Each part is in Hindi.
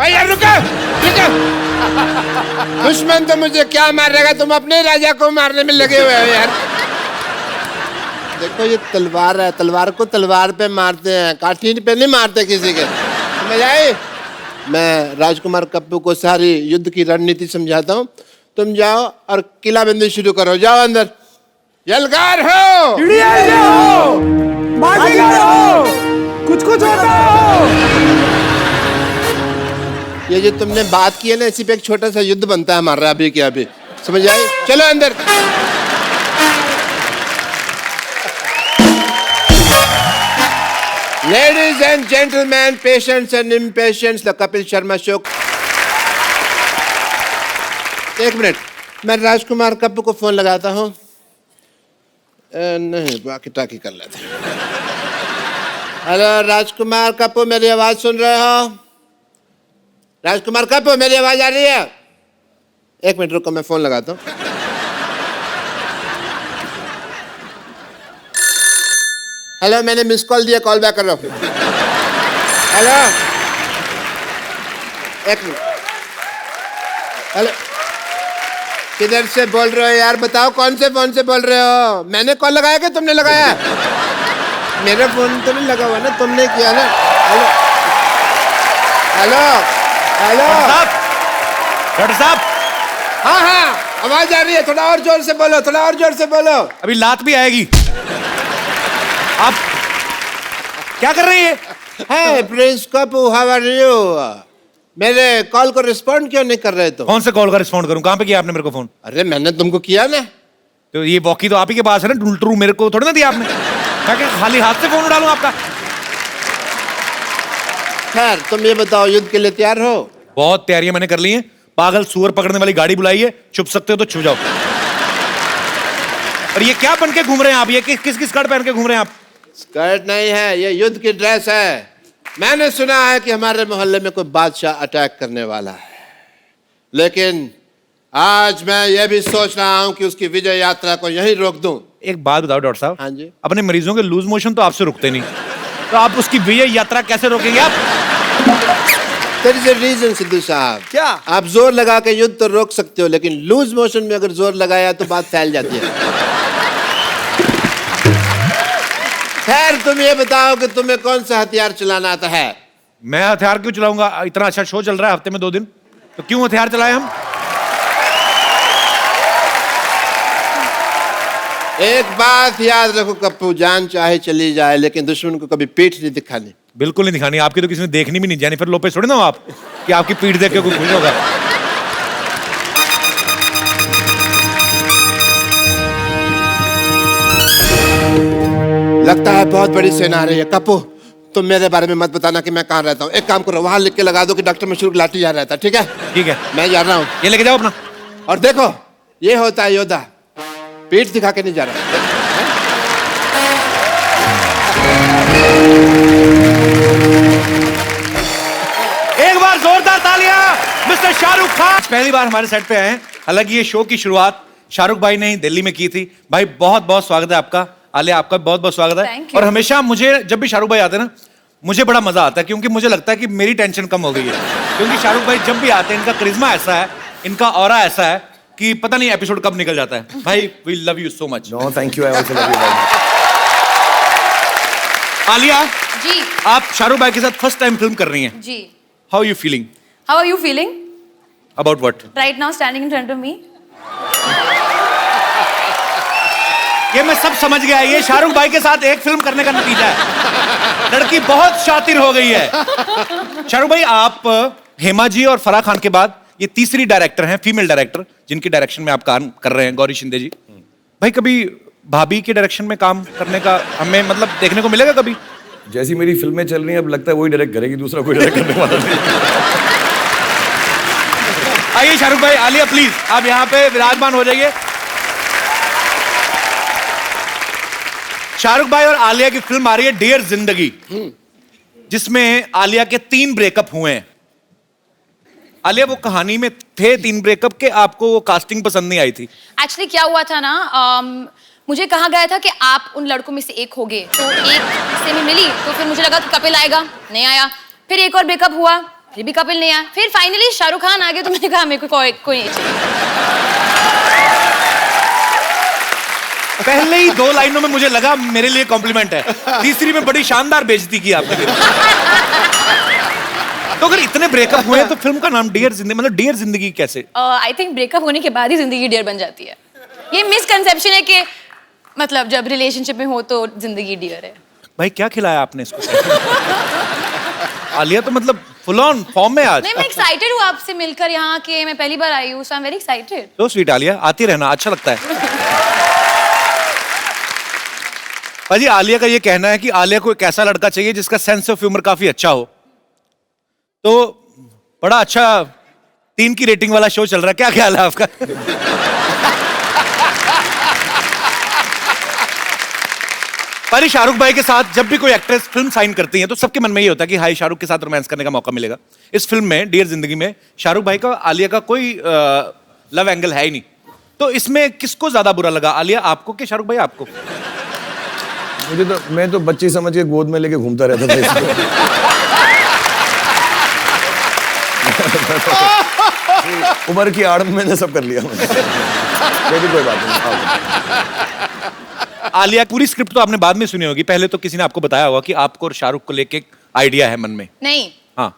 यार रुको रुको। दुश्मन तो मुझे क्या मारेगा, तुम अपने राजा को मारने में लगे हुए हो यार। देखो ये तलवार है, तलवार को तलवार पे मारते हैं, काठी पे नहीं मारते किसी के। समझ आई? मैं राजकुमार कप्पू को सारी युद्ध की रणनीति समझाता हूँ, तुम जाओ और किलाबंदी शुरू करो। जाओ अंदर। यलगार हो, हो, बाजीगर हो, कुछ होता हो। ये जो तुमने बात की है ना, इसी पे एक छोटा सा युद्ध बनता है हमारा अभी के अभी। समझ आई? चलो अंदर। Ladies and gentlemen, patients and impatients, the Kapil Sharma Show. एक मिनट, मैं राजकुमार कप्पू को फोन लगाता हूँ। नहीं, बाकी टाकी कर लेते। हेलो राजकुमार कप्पू, मेरी आवाज सुन रहे हो? राजकुमार कप्पू, मेरी आवाज आ रही है? एक मिनट रुको, मैं फोन लगाता हूँ। हेलो, मैंने मिस कॉल दिया, कॉल बैक कर रहा हूँ। हेलो, एक मिनट। हेलो, किधर से बोल रहे हो यार? बताओ कौन से फोन से बोल रहे हो? मैंने कॉल लगाया कि तुमने लगाया? मेरा फोन तो नहीं लगा हुआ ना, तुमने किया ना। हेलो हेलो हेलो डॉक्टर साहब। हाँ हाँ, आवाज आ रही है, थोड़ा और जोर से बोलो, थोड़ा और जोर से बोलो। अभी लात भी आएगी। आप क्या कर रही है? Hey, prince Kappu, how are you? मेरे कॉल को रिस्पॉन्ड क्यों नहीं कर रहे तुम? कौन से कॉल का रिस्पॉन्ड करूं? कहां पे किया आपने मेरे को फोन? अरे मैंने तुमको किया ना। तो ये वॉकी तो आप ही के पास है ना, टूलटरू मेरे को थोड़ी ना दिया आपने। क्या खाली हाथ से फोन उड़ा लूं आपका? खैर, तुम ये बताओ, युद्ध के लिए तैयार हो? बहुत तैयारियां मैंने कर ली हैं। पागल सुअर पकड़ने वाली गाड़ी बुलाई है, छुप सकते हो तो छुप जाओ। और ये क्या बन के घूम रहे हैं आप? ये किस स्कर्ट पहन के घूम रहे हैं आप? स्कर्ट नहीं है, ये युद्ध की ड्रेस है। मैंने सुना है कि हमारे मोहल्ले में कोई बादशाह अटैक करने वाला है, लेकिन आज मैं ये भी सोच रहा हूं कि उसकी विजय यात्रा को यहीं रोक दूं। एक बात बताओ डॉक्टर साहब। हाँ जी। अपने मरीजों के लूज मोशन तो आपसे रुकते नहीं, तो आप उसकी विजय यात्रा कैसे रोकेंगे आप? There is a reason, Sidhu साहब। क्या? आप जोर लगा के युद्ध तो रोक सकते हो, लेकिन लूज मोशन में अगर जोर लगाया तो बात फैल जाती है। खैर, तुम ये बताओ कि तुम्हें कौन सा हथियार चलाना आता है? मैं हथियार क्यों चलाऊंगा? इतना अच्छा शो चल रहा है हफ्ते में 2 दिन, तो क्यों हथियार चलाए हम? एक बात याद रखो कप्पू, जान चाहे चली जाए, लेकिन दुश्मन को कभी पीठ नहीं दिखानी। बिल्कुल नहीं दिखानी। आपकी तो किसी ने देखनी भी नहीं। जेनिफर लोपेज थोड़ी ना हो आप कि आपकी पीठ देख के कोई खुश होगा। लगता है बहुत बड़ी सेना आ रही है। कप्पू, तुम मेरे बारे में मत बताना कि मैं कहाँ रहता हूँ। एक काम करो, वहां लिख के लगा दो कि डॉक्टर मशहूर लाठी यहाँ रहता है। ठीक है? ठीक है, मैं जा रहा हूँ। ये लेके जाओ अपना। और देखो, ये होता है योद्धा, पीठ दिखा के नहीं जा रहा। एक बार जोरदार तालियां मिस्टर शाहरुख खान। पहली बार हमारे सेट पे आए हैं। हालांकि ये शो की शुरुआत शाहरुख भाई ने ही दिल्ली में की थी। भाई बहुत बहुत स्वागत है आपका। आलिया, आपका बहुत बहुत स्वागत है। और हमेशा मुझे जब भी शाहरुख भाई आते हैं ना, मुझे बड़ा मजा आता है, क्योंकि मुझे लगता है कि मेरी टेंशन कम हो गई है। क्योंकि शाहरुख भाई जब भी आते हैं, इनका करिश्मा ऐसा है, इनका ऑरा ऐसा है कि पता नहीं एपिसोड कब निकल जाता है। भाई, we love you so much. No thank you, I also love you. Alia ji, आप शाहरुख भाई के साथ फर्स्ट टाइम फिल्म कर रही हैं। जी। How you feeling? How are you feeling? About what? Right now standing in front of me? ये मैं सब समझ गया। ये शाहरुख भाई के साथ एक फिल्म करने का नतीजा है। लड़की बहुत शातिर हो गई है। शाहरुख भाई, आप हेमा जी और फराह खान के बाद ये तीसरी डायरेक्टर हैं, फीमेल डायरेक्टर, जिनकी डायरेक्शन में आप काम कर रहे हैं, गौरी शिंदे जी। भाई, कभी भाभी के डायरेक्शन में काम करने का हमें मतलब देखने को मिलेगा कभी? जैसी मेरी फिल्में चल रही हैं, अब लगता है वही डायरेक्ट करेगी, दूसरा कोई डायरेक्ट करने वाला नहीं। आइए शाहरुख भाई, आलिया प्लीज आप यहाँ पे विराजमान हो जाइए। शाहरुख भाई और आलिया की फिल्म आ रही है डियर जिंदगी, जिसमें आलिया के 3 ब्रेकअप हुए हैं। आलिया, वो कहानी में थे 3 ब्रेकअप के, आपको वो कास्टिंग पसंद नहीं आई थी? एक्चुअली क्या हुआ था ना, मुझे कहा गया था कि आप उन लड़कों में से एक होगे, तो एक से मैं मिली तो फिर मुझे लगा कि कपिल आएगा, नहीं आया। फिर एक और ब्रेकअप हुआ, फिर भी कपिल नहीं आया। फिर फाइनली शाहरुख खान आ गए, तो मैंने कहा मेरे को कोई नहीं चाहिए। पहले ही 2 लाइनों में मुझे लगा मेरे लिए कॉम्प्लीमेंट है, तीसरी में बड़ी शानदार बेइज्जती की आपने। तो अगर इतने ब्रेकअप हुए हैं तो फिल्म का नाम डियर जिंदगी, मतलब डियर जिंदगी कैसे? आई थिंक ब्रेकअप होने के बाद ही जिंदगी डियर बन जाती है। ये मिसकंसेप्शन है कि मतलब जब रिलेशनशिप में हो तो जिंदगी डियर है। भाई क्या खिलाया आपने इसको? आलिया तो मतलब फुल ऑन फॉर्म में आज। नहीं, मैं एक्साइटेड हूँ आपसे मिलकर यहाँ के, मैं पहली बार आई हूँ, सो आई एम वेरी एक्साइटेड। तो स्वीट आलिया, आती रहना, अच्छा लगता है। भाजी आलिया का ये कहना है कि आलिया को एक ऐसा लड़का चाहिए जिसका सेंस ऑफ ह्यूमर काफी अच्छा हो। तो बड़ा अच्छा 3 की रेटिंग वाला शो चल रहा है, क्या ख्याल है आपका? पर शाहरुख भाई के साथ जब भी कोई एक्ट्रेस फिल्म साइन करती है तो सबके मन में ये होता है कि हाई शाहरुख के साथ रोमांस करने का मौका मिलेगा। इस फिल्म में डियर जिंदगी में शाहरुख भाई का आलिया का कोई लव एंगल है ही नहीं। तो इसमें किसको ज्यादा बुरा लगा, आलिया आपको कि शाहरुख भाई आपको? मैं तो बच्ची समझ के गोद में लेके घूमता रहता था इसको। उम्र की आड़ में मैंने सब कर लिया। लेकिन कोई बात नहीं। आलिया, पूरी स्क्रिप्ट तो आपने बाद में सुनी होगी, पहले तो किसी ने आपको बताया होगा कि आपको और शाहरुख को लेके एक आइडिया है मन में? नहीं। हाँ।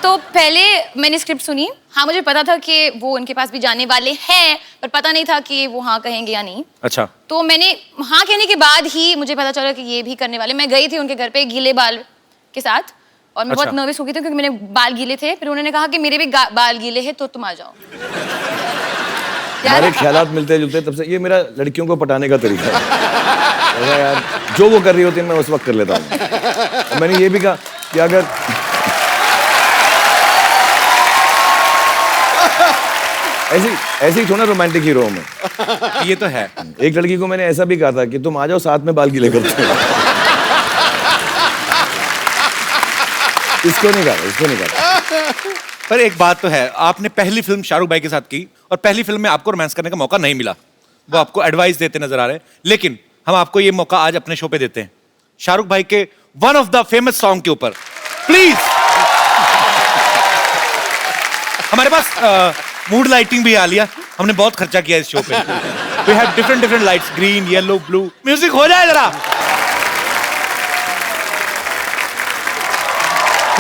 तो पहले मैंने स्क्रिप्ट सुनी, हाँ मुझे पता था कि वो उनके पास भी जाने वाले हैं, पर पता नहीं था कि वो हाँ कहेंगे या नहीं। अच्छा। तो मैंने हाँ कहने के बाद ही मुझे पता चला कि ये भी करने वाले। मैं गई थी उनके घर पे गीले बाल के साथ, और मैं बहुत नर्वस हो गई थी क्योंकि मैंने बाल गीले थे। फिर उन्होंने कहा कि मेरे भी बाल गीले हैं तो तुम आ जाओ। हमारे ख्यालात मिलते जुलते, तब से ये मेरा लड़कियों को पटाने का तरीका है। यार जो वो कर रही होती है मैं उस वक्त कर लेता हूँ। मैंने ये भी कहा कि अगर ऐसे ही थोड़ा रोमांटिक हीरो में ये तो है। एक लड़की को मैंने ऐसा भी कहा था कि तुम आ जाओ साथ में बाल गीले करते हो। इसको नहीं कहा। पर एक बात तो है, आपने पहली फिल्म शाहरुख भाई के साथ की और पहली फिल्म में आपको रोमांस करने का मौका नहीं मिला। वो आपको एडवाइस देते नजर आ रहे हैं, लेकिन हम आपको ये मौका आज अपने शो पे देते हैं शाहरुख भाई के one of the famous song के ऊपर। प्लीज। हमारे पास मूड लाइटिंग भी आ लिया, हमने बहुत खर्चा किया इस शो पे। We have different lights, green, yellow, blue. Music हो जाए जरा।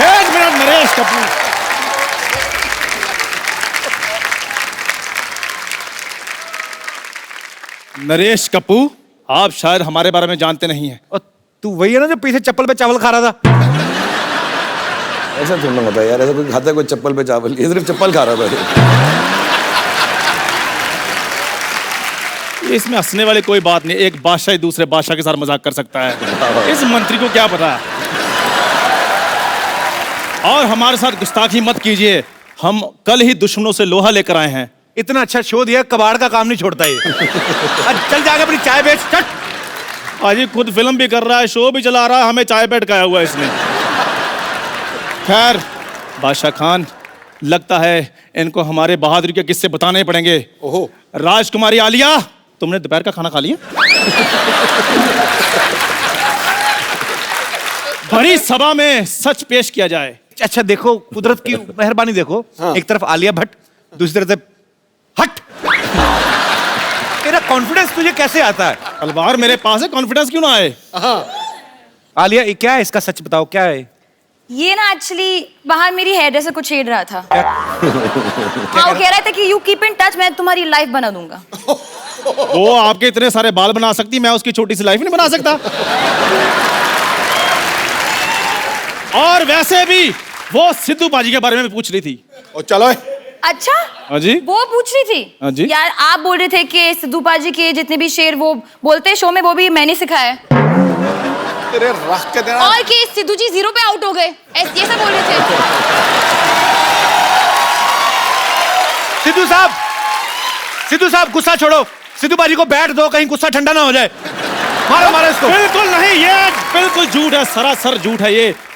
एक मिनट, नरेश कपूर। नरेश कपूर, आप शायद हमारे बारे में जानते नहीं हैं। और तू वही है ना जो पीछे चप्पल पे चावल खा रहा था? ऐसा थोड़ा होता है यार, ऐसा कोई खाता है कोई चप्पल पे चावल? ये सिर्फ चप्पल खा रहा था। इसमें हंसने वाली कोई बात नहीं। एक बादशाह दूसरे बादशाह के साथ मजाक कर सकता है, इस मंत्री को क्या पता। और हमारे साथ गुस्ताखी मत कीजिए, हम कल ही दुश्मनों से लोहा लेकर आए हैं। इतना अच्छा शो दिया, कबाड़ का काम नहीं छोड़ता ये। चल जाके अपनी चाय बेच, चट। अजी खुद फिल्म भी कर रहा है, शो भी चला रहा है, हमें चाय पेट खाया हुआ है इसने। खैर बादशाह खान, लगता है इनको हमारे बहादुरी के किस्से बताने पड़ेंगे। ओहो। राजकुमारी आलिया, तुमने दोपहर का खाना खा लिया? बड़ी सभा में सच पेश किया जाए। अच्छा देखो, कुदरत की मेहरबानी देखो। हाँ। एक तरफ आलिया भट्ट, दूसरी तरफ हट। तेरा कॉन्फिडेंस तुझे कैसे आता है? तलवार मेरे पास है, कॉन्फिडेंस क्यों ना आए? आलिया ये क्या है, इसका सच बताओ, क्या है ये? ना एक्चुअली बाहर मेरी हेयर ड्रेसर को छेड़ रहा था। हाँ, वो कह रहा था कि यू कीप इन टच, मैं तुम्हारी लाइफ बना दूंगा। वो आपके इतने सारे बाल बना सकती, मैं उसकी छोटी सी लाइफ नहीं बना सकता। और वैसे भी वो सिद्धू बाजी के बारे में पूछ रही थी। ओ चलो। अच्छा हाँ जी, वो पूछ रही थी। हाँ जी। यार आप बोल रहे थे कि सिद्धू बाजी के जितने भी शेर वो बोलते हैं शो में, वो भी मैंने सिखाया। तेरे रख के देना। और कि सिद्धू जी 0 पे आउट हो गए, ये सब बोल रहे थे। सिद्धू साहब गुस्सा छोड़ो, सिद्धू बाजी को बैठ दो, कहीं गुस्सा ठंडा ना हो जाए। मारो मारो इसको। बिल्कुल नहीं, ये बिल्कुल झूठ है, सरासर झूठ है।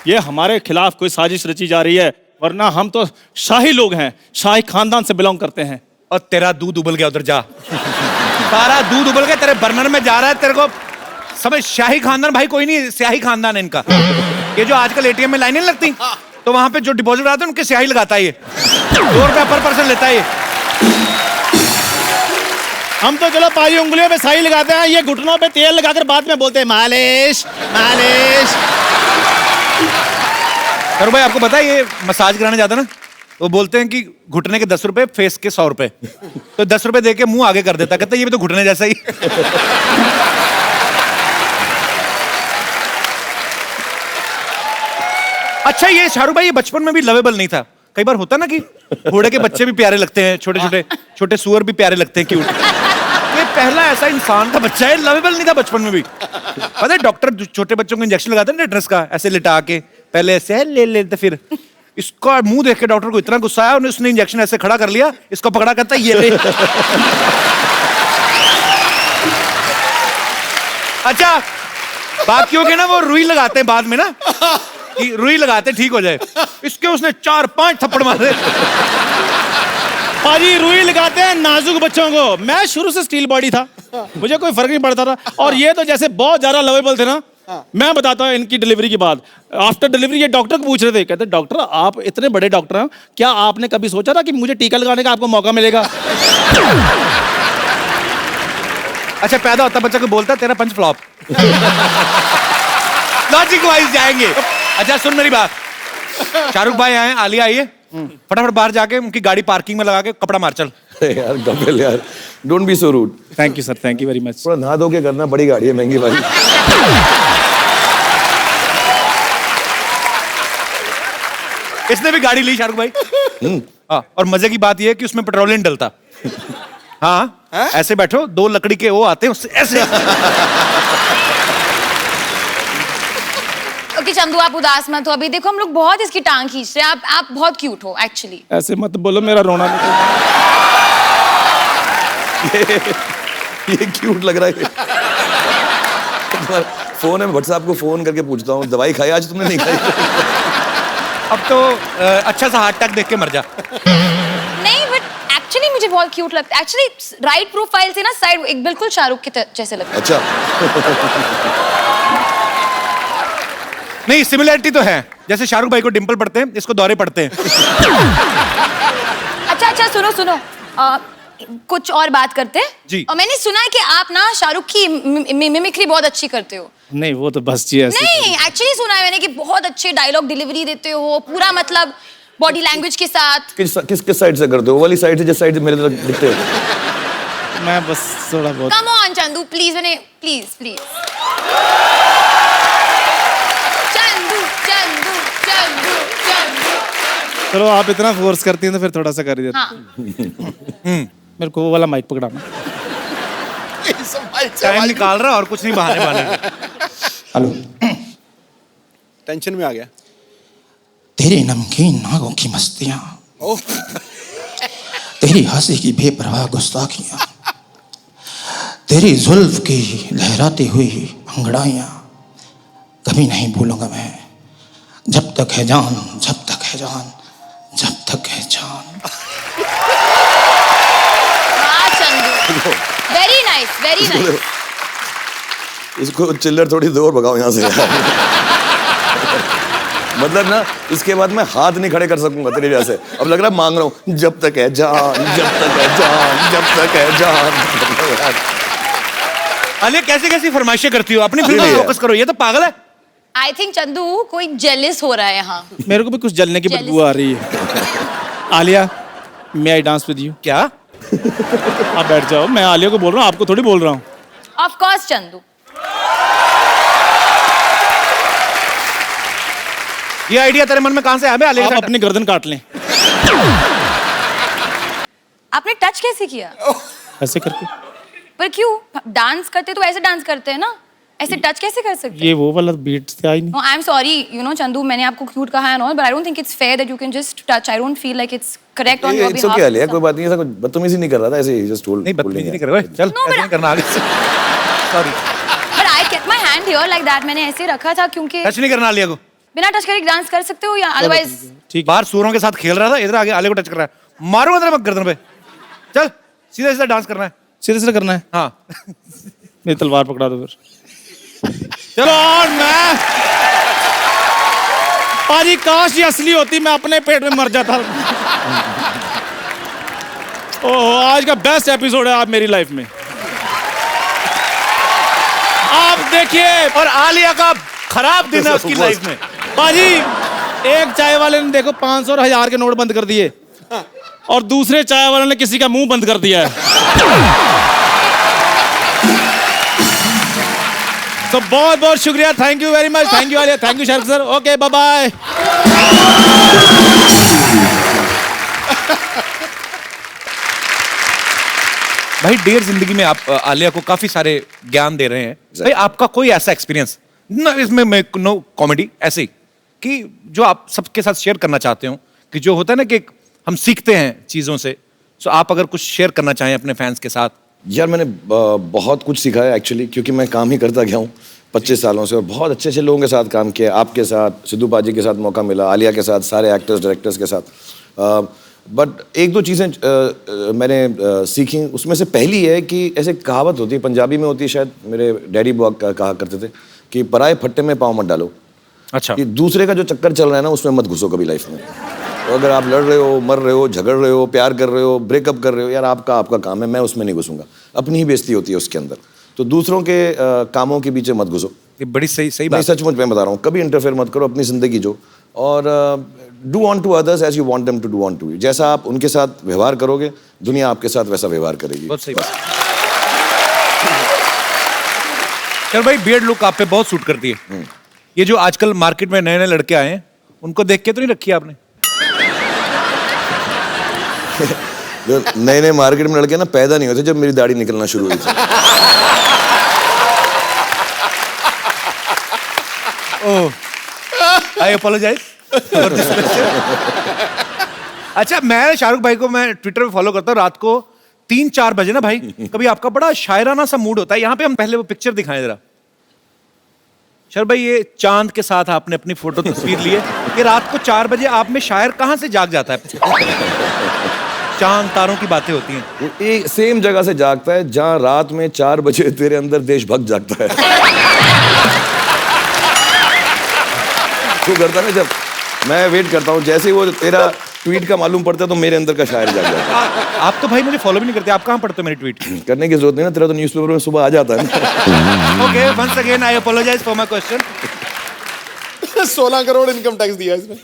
ये हमारे खिलाफ कोई साजिश रची जा रही है। वरना हम तो शाही लोग हैं, शाही खानदान से बिलोंग करते हैं। और तेरा दूध उबल गया, उधर जा। सारा दूध उबल गया तेरे बर्नर में जा रहा है, तेरे को समझ। शाही खानदान भाई कोई नहीं, स्याही खानदान है इनका। ये जो आजकल एटीएम में लाइनें लगती, तो वहां पे जो डिपॉजिट आते हैं उनके स्याही लगाता है ये। 2 रुपया पर पर्सन लेता है ये। हम तो चलो पारी उंगलियों पे साई लगाते हैं, ये घुटनों पे तेल लगाकर बाद में बोलते हैं मालिश मालिश। करो भाई, आपको पता है ये मसाज कराने जाता ना, वो बोलते हैं कि घुटने के 10 रुपए, फेस के 100 रुपए। तो 10 रुपए दे के मुंह आगे कर देता, कहता है ये भी तो घुटने जैसा ही। अच्छा, ये शाहरुख भाई ये बचपन में भी लवेबल नहीं था? कई बार होता ना कि घोड़े के बच्चे भी प्यारे लगते हैं, छोटे छोटे छोटे सुअर भी प्यारे लगते हैं, क्यूट। ये पहला ऐसा इंसान का बच्चा है, लवेबल नहीं था बचपन में भी। पता है डॉक्टर छोटे बच्चों को इंजेक्शन लगाते हैं टेटनस का, ऐसे लिटा के, पहले ऐसे ले लेते, फिर इसका मुंह देख के डॉक्टर को इतना गुस्सा आया, उसने इंजेक्शन ऐसे खड़ा कर लिया, इसको पकड़ा, कहता है ये ले। अच्छा, बाकियों के ना वो रुई लगाते हैं बाद में ना, कि रुई लगाते ठीक हो जाए। इसके उसने 4-5 थप्पड़ मारे। पाजी रुई लगाते हैं नाजुक बच्चों को। मैं शुरू से स्टील बॉडी था, मुझे कोई फर्क नहीं पड़ता था। और ये तो जैसे बहुत ज्यादा लवेबल थे ना। मैं बताता हूँ इनकी डिलीवरी के बाद, आफ्टर डिलीवरी ये डॉक्टर को पूछ रहे थे, कहते डॉक्टर आप इतने बड़े डॉक्टर हैं, क्या आपने कभी सोचा था कि मुझे टीका लगाने का आपको मौका मिलेगा? अच्छा, पैदा होता बच्चा को बोलता तेरा पंच फ्लॉप। लॉजिक वाइज जाएंगे। अच्छा सुन मेरी बात, शाहरुख भाई आए, आलिया आई है, फटाफट बाहर जाके उनकी गाड़ी पार्किंग में लगा के कपड़ा मार चल। यार कपिल यार, don't be so rude. Thank you sir, thank you very much. थोड़ा नहा धो के करना, बड़ी गाड़ी है, महंगी वाली। इसने भी गाड़ी ली शाहरुख भाई। हाँ, और मजे की बात यह है कि उसमें पेट्रोल नहीं डलता। हाँ, ऐसे बैठो, 2 लकड़ी के वो आते हैं उससे ऐसे। ओके चंदू, आप उदास मत हो, अभी देखो हम लोग बहुत इसकी टांग खींच रहे हैं। आप बहुत क्यूट हो एक्चुअली। ऐसे मत बोलो, मेरा रोना निकल। ये क्यूट लग रहा है। फोन है, भट्ट साहब को फोन करके पूछता हूँ, दवाई खाई आज तुमने? नहीं खाई। अब तो अच्छा सा हार्ट अटैक देख के मर जा। नहीं बट एक्चुअली मुझे बहुत क्यूट लगता है। एक्चुअली राइट प्रोफाइल से ना साइड एक बिल्कुल शाहरुख के जैसे लगता है। अच्छा। नहीं, सिमिलरिटी तो है, जैसे शाहरुख भाई को डिंपल पड़ते हैं, इसको दौरे पड़ते हैं। अच्छा सुनो सुनो, कुछ और बात करते हैं जी। और मैंने सुना है कि आप ना शाहरुख की मिमिक्री बहुत अच्छी करते हो। नहीं वो तो बस जी ऐसे। नहीं, एक्चुअली सुना है मैंने कि बहुत अच्छे डायलॉग डिलीवरी देते हो, पूरा मतलब बॉडी लैंग्वेज के साथ। किस साइड से करते हो? वाली साइड से, जिस साइड से मेरे तरफ दिखते हो? मैं बस थोड़ा बहुत। कम ऑन चंदू प्लीज, मैंने प्लीज प्लीज। चंदू चंदू चंदू चंदू। चलो आप इतना फोर्स करती हैं तो फिर थोड़ा सा कर ही देते। हाँ। मेरे को वो वाला माइक पकड़ाना। टाइम निकाल रहा और कुछ नहीं, बहाने बहाने। हेलो। टेंशन में आ गया। तेरे नमकीन नागों की मस्तियां, तेरी हंसी की बेपरवाह गुस्ताखियां, तेरी जुल्फ की लहराती हुई अंगड़ाइयां कभी नहीं भूलूंगा मैं। जब तक है जान, जब तक है जान, जब तक है जान। हाँ Chandu, very nice very nice. इसको चिल्लर थोड़ी दूर भगाओ यहाँ से। मतलब ना, इसके बाद मैं हाथ नहीं खड़े कर सकूंगा तेरे जैसे। अब लग रहा है मांग रहा हूँ, जब तक है जान, जब तक है जान, जब तक है जान। अलिया कैसी कैसी फरमाइशें करती हो? अपनी फिल्म में फोकस करो, ये तो पागल है। आई थिंक चंदू कोई जेलिस हो रहा है यहाँ। मेरे को भी कुछ जलने की बदबू आ रही है। आलिया, मे आई डांस विद यू? क्या? आप बैठ जाओ, मैं आलिया को बोल रहा हूँ, आपको थोड़ी बोल रहा हूँ। Of course Chandu. ये आइडिया तेरे मन में कहां से आया? बे आलिया आप के साथ? अपनी गर्दन काट लें। आपने टच कैसे किया? ऐसे करके। पर क्यों? डांस करते तो ऐसे डांस करते हैं ना, ऐसे टच कैसे कर सकते हैं? ये वो वाला बीट से आई नहीं। No, I'm sorry, you know, Chandu, मैंने आपको क्यूट कहा है ना, but I don't think it's fair that you can just touch. I don't feel like it's correct on your it's behalf. Okay Alia, कोई बात नहीं, ऐसा कुछ बदतमीजी नहीं कर रहा था, ऐसे ही जस्ट टोल्ड। नहीं, बदतमीजी नहीं कर रहा। चल, No, ऐसे but- नहीं करना आगे से। Sorry. But I kept my hand here like that. मैंने ऐसे रखा था क्योंकि टच नहीं करना आलिया को। बिना टच करे डांस कर सकते हो या अदरवाइज? ठीक, बाहर सूरों के साथ खेल रहा था, इधर आगे आले को टच कर रहा है, मारूंगा तेरे मैं गर्दन पे। चल सीधा सीधा डांस करना है। सीधे सीधे करना है। हाँ मेरी तलवार पकड़ा दो फिर। चलो और मैं पाजी, काश ये असली होती, मैं अपने पेट में मर जाता। ओह, आज का बेस्ट एपिसोड है आप मेरी लाइफ में। आप देखिए, और आलिया का खराब दिन है उसकी लाइफ में। पाजी एक चाय वाले ने देखो 500 और 1000 के नोट बंद कर दिए, और दूसरे चाय वाले ने किसी का मुंह बंद कर दिया है। तो बहुत बहुत शुक्रिया, thank you very much, thank you Alia, thank you Shahrukh sir, okay bye bye. भाई डियर जिंदगी में आप आलिया को काफी सारे ज्ञान दे रहे हैं। भाई आपका कोई ऐसा एक्सपीरियंस ना, इसमें मैं नो कॉमेडी ऐसे ही कि जो आप सबके साथ शेयर करना चाहते हो, कि जो होता है ना कि हम सीखते हैं चीजों से, तो आप अगर कुछ शेयर करना चाहें अपने फैंस के साथ। यार मैंने बहुत कुछ सीखा है एक्चुअली, क्योंकि मैं काम ही करता गया हूँ 25 सालों से, और बहुत अच्छे अच्छे लोगों के साथ काम किया। आपके साथ, सिद्धू पाजी के साथ मौका मिला, आलिया के साथ, सारे एक्टर्स डायरेक्टर्स के साथ। बट एक दो चीज़ें मैंने सीखी, उसमें से पहली है कि ऐसे कहावत होती है, पंजाबी में होती है शायद, मेरे डैडी बुआ कहा करते थे कि पराए फट्टे में पाँव मत डालो। अच्छा। कि दूसरे का जो चक्कर चल रहा है ना, उसमें मत घुसो कभी लाइफ में। तो अगर आप लड़ रहे हो, मर रहे हो, झगड़ रहे हो, प्यार कर रहे हो, ब्रेकअप कर रहे हो, यार आपका काम है, मैं उसमें नहीं घुसूंगा। अपनी ही बेइज्जती होती है उसके अंदर, तो दूसरों के कामों के पीछे मत घुसो। ये बड़ी सही नहीं, बात। सचमुच मैं बता रहा हूँ, कभी इंटरफेयर मत करो, अपनी जिंदगी जो, और do on to others as you want them to do on to you. जैसा आप उनके साथ व्यवहार करोगे, दुनिया आपके साथ वैसा व्यवहार करेगी। बहुत सही बात। चल भाई, बियर्ड लुक आप पे बहुत सूट करती है। ये जो आजकल मार्केट में नए नए लड़के आए हैं, उनको देख के तो नहीं रखी आपने? जो नए नए मार्केट में लड़के ना पैदा नहीं होते जब मेरी दाढ़ी निकलना शुरू हुई थी। आई अपोलोजाइज। अच्छा, मैं शाहरुख भाई को मैं ट्विटर पे फॉलो करता हूँ। रात को 3-4 बजे ना भाई, कभी आपका बड़ा शायराना सा मूड होता है। यहाँ पे हम पहले वो पिक्चर दिखाएं जरा। शाहरुख भाई, ये चांद के साथ आपने अपनी फोटो तस्वीर ली है। ये रात को 4 बजे आप में शायर कहाँ से जाग जाता है? चांद तारों की बातें होती हैं। वो एक सेम जगह से जागता है जहाँ रात में 4 बजे तेरे अंदर देशभक्त जागता है। तू करता ना, जब मैं वेट करता हूँ, जैसे ही वो तेरा ट्वीट का मालूम पड़ता है तो मेरे अंदर का शायर जाग जाता है। आप तो भाई मुझे फॉलो भी नहीं करते, आप कहाँ पढ़ते हो मेरी ट्वीट? करने की जरूरत नहीं ना, तेरा तो न्यूज़पेपर में सुबह आ जाता है ना। Okay, once again I apologize for my question. 16 crore income tax दिया इसमें।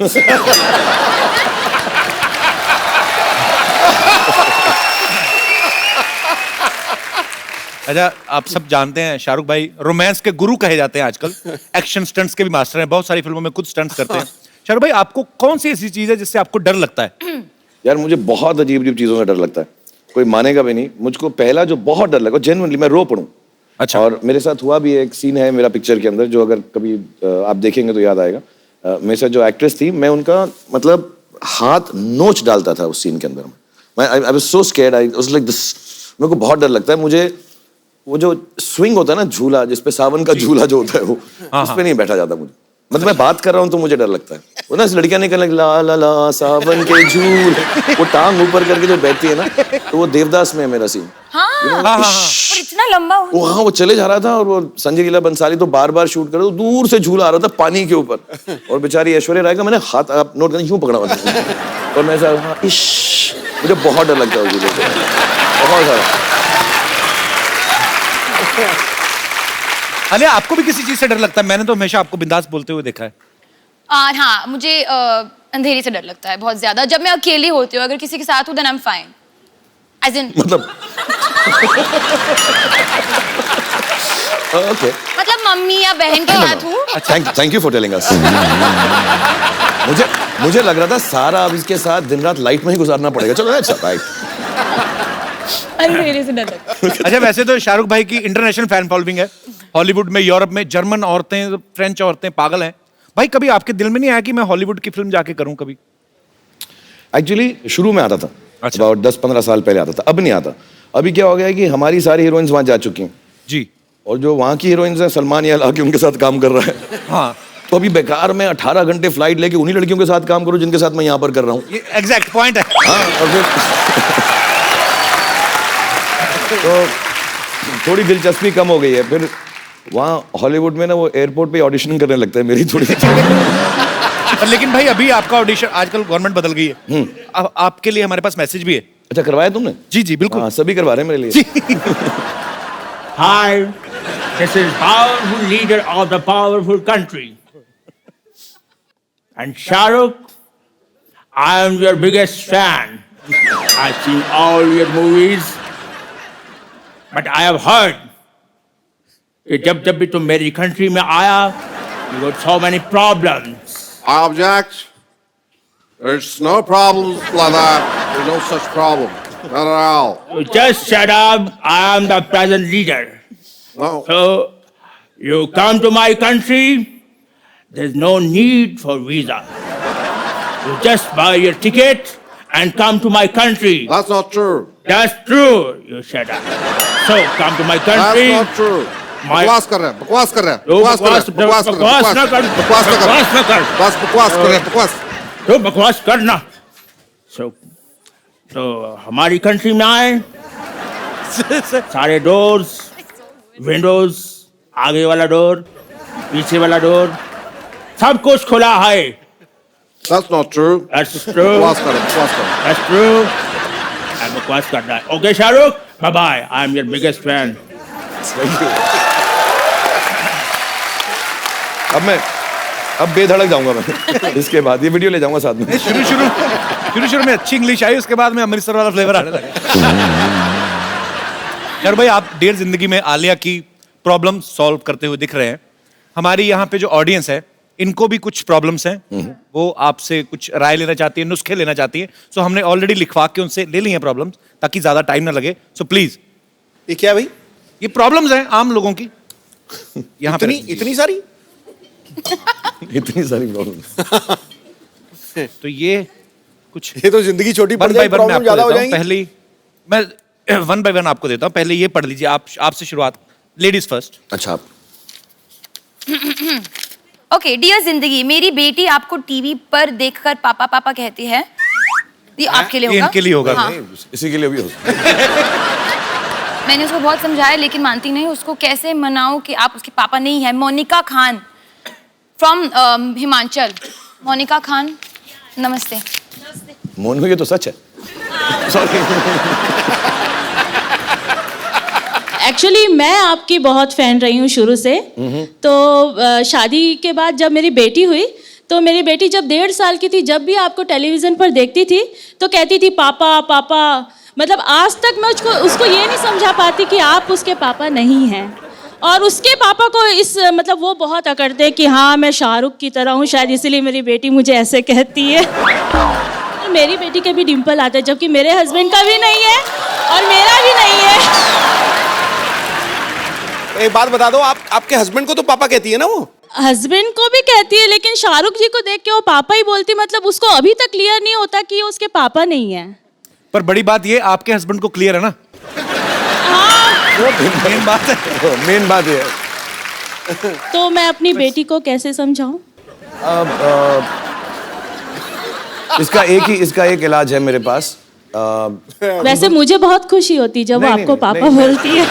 अच्छा, आप सब जानते हैं शाहरुख भाई रोमांस के गुरु कहे जाते हैं आजकल। एक्शन स्टंट्स के भी मास्टर हैं, बहुत सारी फिल्मों में खुद स्टंट्स करते हैं। शाहरुख भाई, आपको कौन सी ऐसी चीज है जिससे आपको डर लगता है? यार मुझे बहुत अजीब अजीब चीज़ों से डर लगता है, कोई मानेगा भी नहीं। मुझको पहला जो बहुत डर लगा, जेन्युइनली मैं रो पड़ूं। अच्छा। और मेरे साथ हुआ भी, एक सीन है मेरा पिक्चर के अंदर जो अगर कभी आप देखेंगे तो याद आएगा। मेरे साथ जो एक्ट्रेस थी, मैं उनका मतलब हाथ नोच डालता था उस सीन के अंदर। मैं I was so scared, I was like this. मेरे को बहुत डर लगता है। मुझे वो जो स्विंग होता है ना, झूला जिसपे सावन का झूला जो होता है, वो उस पे नहीं बैठा जाता मुझे। मतलब मैं बात कर रहा हूँ तो मुझे डर लगता है। वो ना लड़कियां नहीं करने ला ला ला सावन के झूल, वो टांग ऊपर करके जो बैठती है ना, तो वो देवदास में है मेरा सीन। हाँ, और इतना लंबा हो। वो हाँ, वो चले जा रहा था और वो संजय लीला बंसाली तो बार बार शूट कर रहे, तो दूर से झूला आ रहा था पानी के ऊपर, और बेचारी ऐश्वर्या राय का मैंने हाथ, आप नोट करना, यूं पकड़ा हुआ था, और मैं ऐसा हाँ, इश्श, मुझे बहुत डर लगता है उस झूले से, बहुत सारा। अरे आपको भी किसी चीज से डर लगता है? मैंने तो हमेशा आपको बिंदास बोलते हुए देखा है। हाँ, मुझे अंधेरे से डर लगता है बहुत ज्यादा। जब मैं अकेली होती हूँ, अगर किसी के साथ हूँ then I am fine. As in मतलब ओके, मतलब मम्मी या बहन के साथ हूँ। Thank you for telling us. मुझे लग रहा था सारा अब इसके साथ दिन रात लाइट में ही गुजारना पड़ेगा। चलो अच्छा, राइट। अंधेरे से डर लगता है। अच्छा, वैसे तो शाहरुख भाई की इंटरनेशनल फैन फॉलोइंग है, हॉलीवुड में, यूरोप में। जर्मन औरतें, फ्रेंच औरतें पागल हैं। भाई कभी आपके दिल में नहीं आया कि मैं हॉलीवुड की फिल्म जाके करूं कभी? एक्चुअली शुरू में आता था, अच्छा। about 10-15 साल पहले आता था, अब नहीं आता। अभी क्या हो गया है कि हमारी सारी हीरोइंस वहां जा चुकी हैं जी। और जो वहां की हीरोइंस हैं, सलमान यार आके उनके साथ काम कर रहा है। हाँ, तो अभी बेकार में 18 घंटे फ्लाइट लेके उन्हीं लड़कियों के साथ काम करूं जिनके साथ मैं यहाँ पर कर रहा हूँ। ये एग्जैक्ट पॉइंट है। हाँ, और फिर तो थोड़ी दिलचस्पी कम हो गई है। फिर वहाँ हॉलीवुड में ना वो एयरपोर्ट पे ऑडिशन करने लगता है मेरी थोड़ी। पर लेकिन भाई अभी आपका ऑडिशन, आजकल गवर्नमेंट बदल गई है, अब आपके लिए हमारे पास मैसेज भी है। अच्छा, करवाया तुमने? जी जी बिल्कुल। हाँ, सभी करवा रहे हैं मेरे लिए। Hi, this is powerful leader of the powerful country. And Shahrukh, I am your biggest fan. I've seen all your movies. But I have heard कि जब भी तुम मेरी कंट्री में आया, you got so many problems. I object. There's no problems like that. There's no such problem. Not at all. You just shut up. I am the present leader. No. So, you come to my country, there's no need for visa. You just buy your ticket and come to my country. That's not true. That's true. You shut up. So, come to my country. That's not true. My- बकवास कर रहे हैं, बकवास कर रहे हैं, तो बकवास कर रहे हैं, बकवास कर रहे हैं, बकवास ना कर, बकवास ना कर, बकवास ना कर। बस बकवास कर रहे हैं, बकवास। तो बकवास करना। तो हमारी कंट्री में आए, सारे डोर्स, विंडोज, आगे वाला डोर, पीछे वाला डोर, सब कुछ खुला है। That's not true. That's true. बकवास कर रहे हैं, बकवास कर रहे हैं। That's true. And बकवास करना है। Okay, Shahrukh, bye bye. I am your biggest fan. अब बेधड़क जाऊंगा मैं। इसके बाद ये वीडियो ले जाऊंगा साथ में। शुरू में अच्छी इंग्लिश आई, उसके बाद में अमृतसर वाला फ्लेवर आने लगा। यार भाई, आप डेढ़ जिंदगी में आलिया की प्रॉब्लम सॉल्व करते हुए दिख रहे हैं। हमारी यहाँ पे जो ऑडियंस है, इनको भी कुछ प्रॉब्लम्स हैं, वो आपसे कुछ राय लेना चाहती है, नुस्खे लेना चाहती है। सो हमने ऑलरेडी लिखवा के उनसे ले ली हैं प्रॉब्लम्स, ताकि ज्यादा टाइम ना लगे। सो प्लीज, ये क्या भाई? ये प्रॉब्लम्स हैं आम लोगों की। यहाँ पे इतनी सारी? इतनी सारी प्रॉब्लम। तो ये कुछ ये तो जिंदगी छोटी पड़ वन बाय जाएगी, वन मैं प्रॉब्लम आपको ज्यादा हो देता हूँ। जाएंगी। पहली मैं वन बाय वन आपको देता हूँ। पहले ये पढ़ लीजिए आप, आपसे शुरुआत। Ladies first. अच्छा, ओके, डियर जिंदगी, मेरी बेटी आपको टीवी पर देखकर पापा पापा कहती है। ये आपके लिए ये होगा। इनके लिए होगा। हाँ। इसी के लिए भी हो सकता है। मैंने उसको बहुत समझाया लेकिन मानती नहीं। उसको कैसे मनाऊं कि आप उसके पापा नहीं है। मोनिका खान फ्रॉम हिमाचल। मोनिका खान, नमस्ते। मोनू, ये तो सच है। सॉरी। एक्चुअली मैं आपकी बहुत फैन रही हूँ शुरू से। तो शादी के बाद जब मेरी बेटी हुई, तो मेरी बेटी जब 1.5 साल की थी, जब भी आपको टेलीविज़न पर देखती थी तो कहती थी पापा पापा। मतलब आज तक मैं उसको ये नहीं समझा पाती कि आप उसके पापा नहीं हैं। और उसके पापा को मतलब वो बहुत अकड़ते कि हाँ मैं शाहरुख की तरह हूँ, शायद इसीलिए मेरी बेटी मुझे ऐसे कहती है। मेरी बेटी के भी डिम्पल आता है, जबकि मेरे हस्बैंड का भी नहीं है और मेरा भी नहीं है। एक बात बता दो, आपके हस्बैंड को तो पापा कहती है ना वो? हस्बैंड को भी कहती है, लेकिन शाहरुख जी को देख के वो पापा ही बोलती। मतलब उसको अभी तक क्लियर नहीं होता कि ये उसके पापा नहीं है। पर बड़ी बात ये, आपके हस्बैंड को क्लियर है ना? मेन बात है। मेन बात ये है। तो मैं अपनी बेटी को कैसे समझाऊं? इसका एक इलाज है मेरे पास। वैसे मुझे बहुत खुशी होती जब वो नहीं, आपको नहीं, पापा नहीं, बोलती है।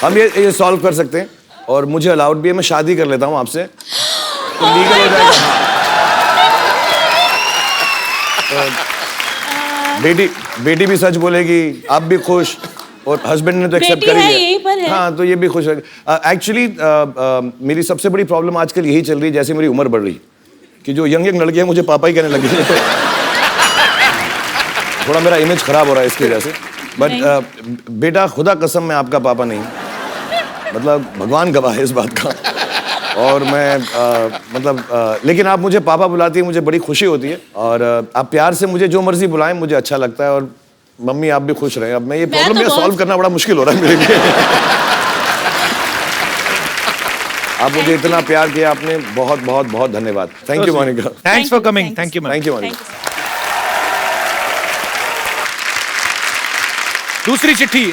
हम ये सॉल्व कर सकते हैं, और मुझे अलाउड भी है। मैं शादी कर लेता हूँ आपसे, तो लीगल हो जाएगा। बेटी भी सच बोलेगी, आप भी खुश, और हस्बैंड ने तो एक्सेप्ट बेटी कर ही है, लिया। यहीं पर है। हाँ, तो ये भी खुश है। एक्चुअली मेरी सबसे बड़ी प्रॉब्लम आजकल यही चल रही है, जैसे मेरी उम्र बढ़ रही, कि जो यंग लड़कियां मुझे पापा ही कहने लगी है। थोड़ा मेरा इमेज खराब हो रहा है इसकी वजह से। बट बेटा, खुदा कसम मैं आपका पापा नहीं, मतलब भगवान गवाह है इस बात का। और मैं लेकिन आप मुझे पापा बुलाती है, मुझे बड़ी खुशी होती है। और आप प्यार से मुझे जो मर्जी बुलाएं, मुझे अच्छा लगता है। और मम्मी, आप भी खुश रहें। अब मैं ये प्रॉब्लम सॉल्व करना बड़ा मुश्किल हो रहा है मेरे लिए। आप मुझे इतना प्यार किया आपने, बहुत बहुत बहुत धन्यवाद। Thank you Monika. Thanks for coming. Thank you. Thank you Monika. दूसरी चिट्ठी।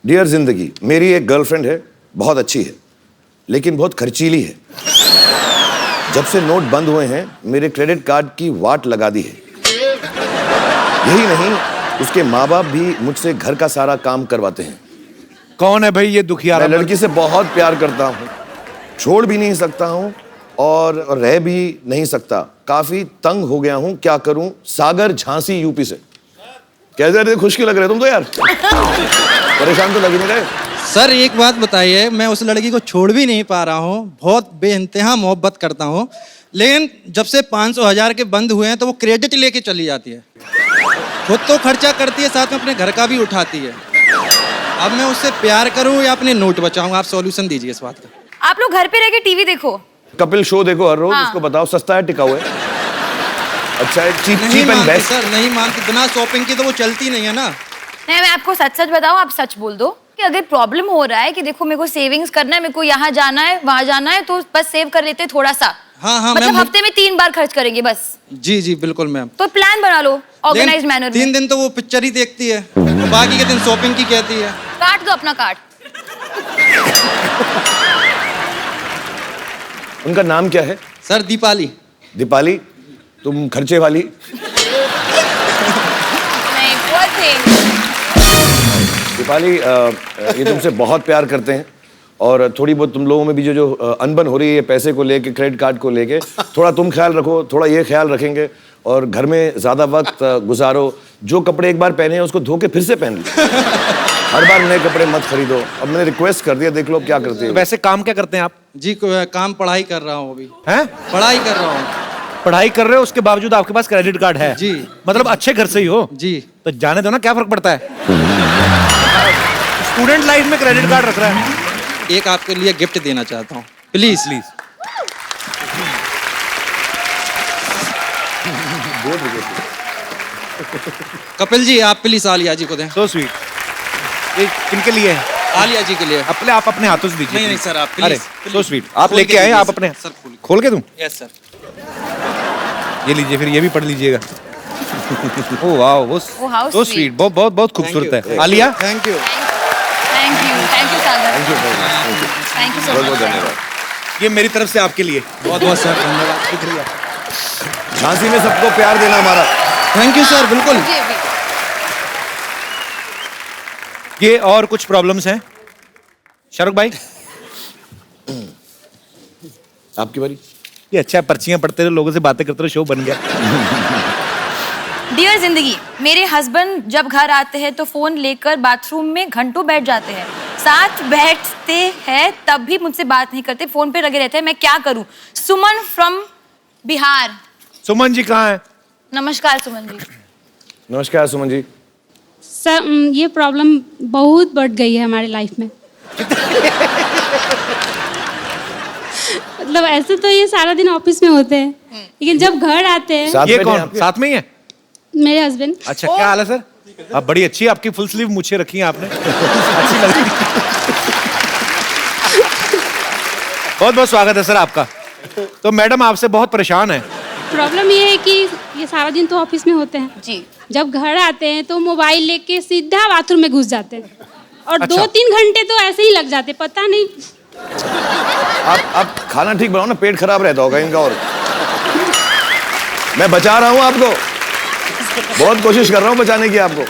डियर जिंदगी, मेरी एक गर्लफ्रेंड है, बहुत अच्छी है, लेकिन बहुत खर्चीली है। जब से नोट बंद हुए हैं, मेरे क्रेडिट कार्ड की वाट लगा दी है। यही नहीं, उसके माँ बाप भी मुझसे घर का सारा काम करवाते हैं। कौन है भाई ये दुखियारा? मैं लड़की से बहुत प्यार करता हूँ, छोड़ भी नहीं सकता हूँ और रह भी नहीं सकता। काफी तंग हो गया हूँ, क्या करूँ? सागर झांसी यूपी से। कैसे रहे? खुश क्यों लग रहे तुम तो यार? परेशान तो लग नहीं रहे। सर एक बात बताइए, मैं उस लड़की को छोड़ भी नहीं पा रहा हूँ, बहुत बेइंतहा मोहब्बत करता हूँ, लेकिन जब से 500,000 के बंद हुए हैं तो वो क्रेडिट लेके चली जाती है, खुद तो खर्चा करती है, साथ में अपने घर का भी उठाती है। अब मैं उससे प्यार करूँ या अपने नोट बचाऊँ? आप सॉल्यूशन दीजिए इस बात का। आप लोग घर पे रह के टीवी देखो, कपिल शो देखो हर रोज, हाँ। उसको बताओ सस्ता है, टिकाऊ है, अच्छा है, चीप नहीं चीप एंड मानती बेस्ट। सर, नहीं मानती, बिना शॉपिंग की तो वो चलती नहीं है ना। नहीं मैं आपको सच सच बताऊं, आप सच बोल दो कि अगर प्रॉब्लम हो रहा है कि देखो मेरे को सेविंग्स करना है, मेरे को यहाँ जाना है वहां जाना है, तो बस सेव कर लेते हैं थोड़ा सा। हाँ हाँ मतलब मैम। हफ्ते में 3 बार खर्च करेंगे बस। जी जी बिल्कुल मैम। तो प्लान बना लो ऑर्गेनाइज मैनर 3 में। दिन तो वो पिक्चर ही देखती है, बाकी के दिन शॉपिंग की कहती है। काट दो अपना कार्ड। उनका नाम क्या है? सर दीपाली। दीपाली, तुम खर्चे वाली। नहीं poor thing। दीपाली, ये तुमसे बहुत प्यार करते हैं और थोड़ी बहुत तुम लोगों में भी जो अनबन हो रही है पैसे को लेके, क्रेडिट कार्ड को लेके, थोड़ा तुम ख्याल रखो, थोड़ा ये ख्याल रखेंगे और घर में ज्यादा वक्त गुजारो। जो कपड़े एक बार पहने हैं उसको धो के फिर से पहन लो, हर बार नए कपड़े मत खरीदो। अब मैंने रिक्वेस्ट कर दिया, देख लो क्या करते हो। वैसे काम क्या करते हैं आप? जी काम पढ़ाई कर रहा हूँ अभी। हैं? पढ़ाई कर रहा हूँ। पढ़ाई कर रहे हो, उसके बावजूद आपके पास क्रेडिट कार्ड है? जी। मतलब अच्छे घर से ही हो? जी। तो जाने दो ना, क्या फर्क पड़ता है? स्टूडेंट लाइफ में क्रेडिट कार्ड रख रहा है। एक आपके लिए गिफ्ट देना चाहता हूँ, प्लीज प्लीज। कपिल जी आप प्लीज आलिया जी को दें। So sweet. ये किनके लिए है? आलिया जी के लिए। अपने आप अपने हाथों से दीजिए। नहीं नहीं please। सर आप प्लीज। अरे सो स्वीट, आप लेके आए, आप अपने सर खोल के दूं? Yes sir. ये लीजिए, फिर ये भी पढ़ लीजिएगा। ओह वाह, वो Oh, how so sweet। Sweet, बहुत बहुत बहुत खूबसूरत है। Alia, thank you. Thank you Sagar. Thank you सो बहुत बहुत मच। धन्यवाद। ये मेरी तरफ से आपके लिए। बहुत बहुत सर धन्यवाद, शुक्रिया। झांसी में सबको प्यार देना हमारा। थैंक यू सर, बिल्कुल। जी अभी। ये और कुछ प्रॉब्लम्स हैं शाहरुख भाई? आपकी बारी। ये अच्छा है, पर्चियां पढ़ते रहो, लोगों से बातें करते रहो, शो बन गया। डियर जिंदगी, मेरे हस्बैंड जब घर आते हैं तो फोन लेकर बाथरूम में घंटों बैठ जाते हैं, साथ बैठते हैं तब भी मुझसे बात नहीं करते, फोन पे लगे रहते हैं। मैं क्या करूं? सुमन फ्रॉम बिहार। सुमन जी कहाँ है? नमस्कार सुमन जी। नमस्कार सुमन जी। सर ये प्रॉब्लम बहुत बढ़ गई है हमारी लाइफ में। मतलब ऐसे तो ये सारा दिन ऑफिस में होते हैं, लेकिन जब घर आते हैं। साथ ये में कौन आपके? साथ में ही है? मेरे हस्बैंड। अच्छा, क्या हाल है सर? आप बड़ी अच्छी है, आपकी फुल स्लीव मूछें रखी हैं आपने, अच्छी लग रही है। बहुत बहुत स्वागत है सर आपका। तो मैडम आपसे बहुत परेशान है। प्रॉब्लम ये है कि ये सारा दिन तो ऑफिस में होते हैं जी। जब घर आते हैं तो मोबाइल लेके सीधा बाथरूम में घुस जाते हैं और अच्छा। 2-3 घंटे तो ऐसे ही लग जाते, पता नहीं। आप खाना ठीक बनाओ ना, पेट खराब रहता होगा इनका। और मैं बचा रहा हूँ आपको, बहुत कोशिश कर रहा हूँ बचाने की आपको।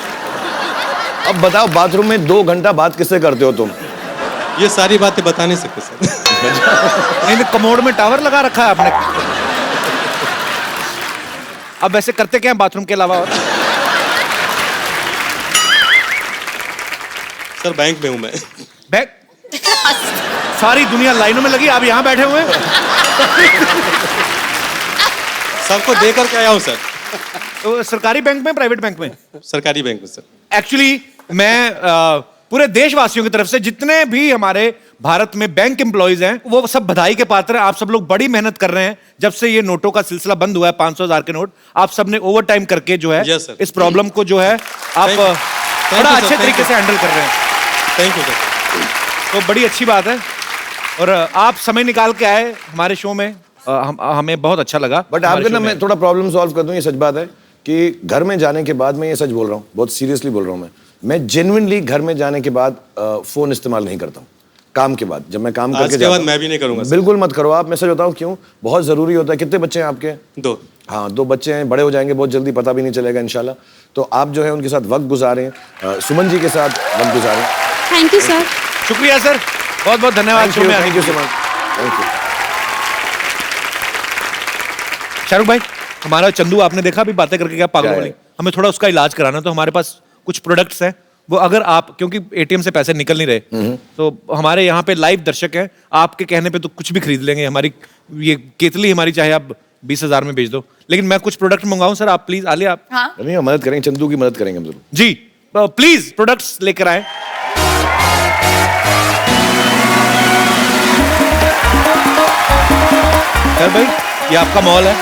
अब बताओ, बाथरूम में 2 घंटा बात किससे करते हो तुम? ये सारी बातें बता नहीं सकते सर। नहीं तो कमोड में टावर लगा रखा है आपने। अब वैसे करते क्या है बाथरूम के अलावा? और सर बैंक में हूँ मैं। बैग, सारी दुनिया लाइनों में लगी, आप यहाँ बैठे हुए हैं। सबको देकर के आया हूँ सर। तो सरकारी बैंक में, प्राइवेट बैंक में? सरकारी बैंक में सर। एक्चुअली मैं पूरे देशवासियों की तरफ से जितने भी हमारे भारत में बैंक एम्प्लॉइज हैं वो सब बधाई के पात्र हैं। आप सब लोग बड़ी मेहनत कर रहे हैं। जब से ये नोटों का सिलसिला बंद हुआ है, 500,000 के नोट, आप सब ने ओवर टाइम करके जो है Yes, sir. इस प्रॉब्लम को जो है आप Thank you, बड़ा sir. अच्छे Thank तरीके you. से हैंडल कर रहे हैं। Thank you sir. तो बड़ी अच्छी बात है और आप समय निकाल के आए हमारे शो में, हमें बहुत अच्छा लगा। बट हमारे आपके शो ना में। मैं थोड़ा प्रॉब्लम सॉल्व कर दूं। ये सच बात है कि घर में जाने के बाद मैं ये सच बोल रहा हूँ, बहुत सीरियसली बोल रहा हूँ मैं, मैं जेन्युइनली घर में जाने के बाद फोन इस्तेमाल नहीं करता हूँ काम के बाद। जब मैं काम करके के बाद मैं भी नहीं करूंगा। बिल्कुल मत करो आप। मैं सच बताऊँ क्यों, बहुत जरूरी होता है। कितने बच्चे हैं आपके? 2। हाँ 2 बच्चे हैं, बड़े हो जाएंगे बहुत जल्दी, पता भी नहीं चलेगा इंशाल्लाह। तो आप जो है उनके साथ वक्त गुजारें, सुमन जी के साथ वक्त गुजारें। Thank you sir. शुक्रिया सर, बहुत बहुत धन्यवाद। शो में आने thank you so much. Thank you. Shahrukh भाई, हमारा चंदू आपने देखा अभी बातें करके क्या पागल वाली, हमें थोड़ा उसका इलाज कराना। तो हमारे पास कुछ प्रोडक्ट्स हैं, वो अगर आप, क्योंकि एटीएम से पैसे निकल नहीं रहे, तो हमारे यहाँ पे लाइव दर्शक हैं, आपके कहने पे तो कुछ भी खरीद लेंगे। हमारी ये केतली हमारी चाहे आप 20,000 में बेच दो, लेकिन मैं कुछ प्रोडक्ट मंगाऊं सर, आप प्लीज आलिया आप। हाँ नहीं हम मदद करेंगे, चंदू की मदद करेंगे हम जरूर। जी प्लीज प्रोडक्ट्स लेकर आए। सर भाई ये आपका मॉल है।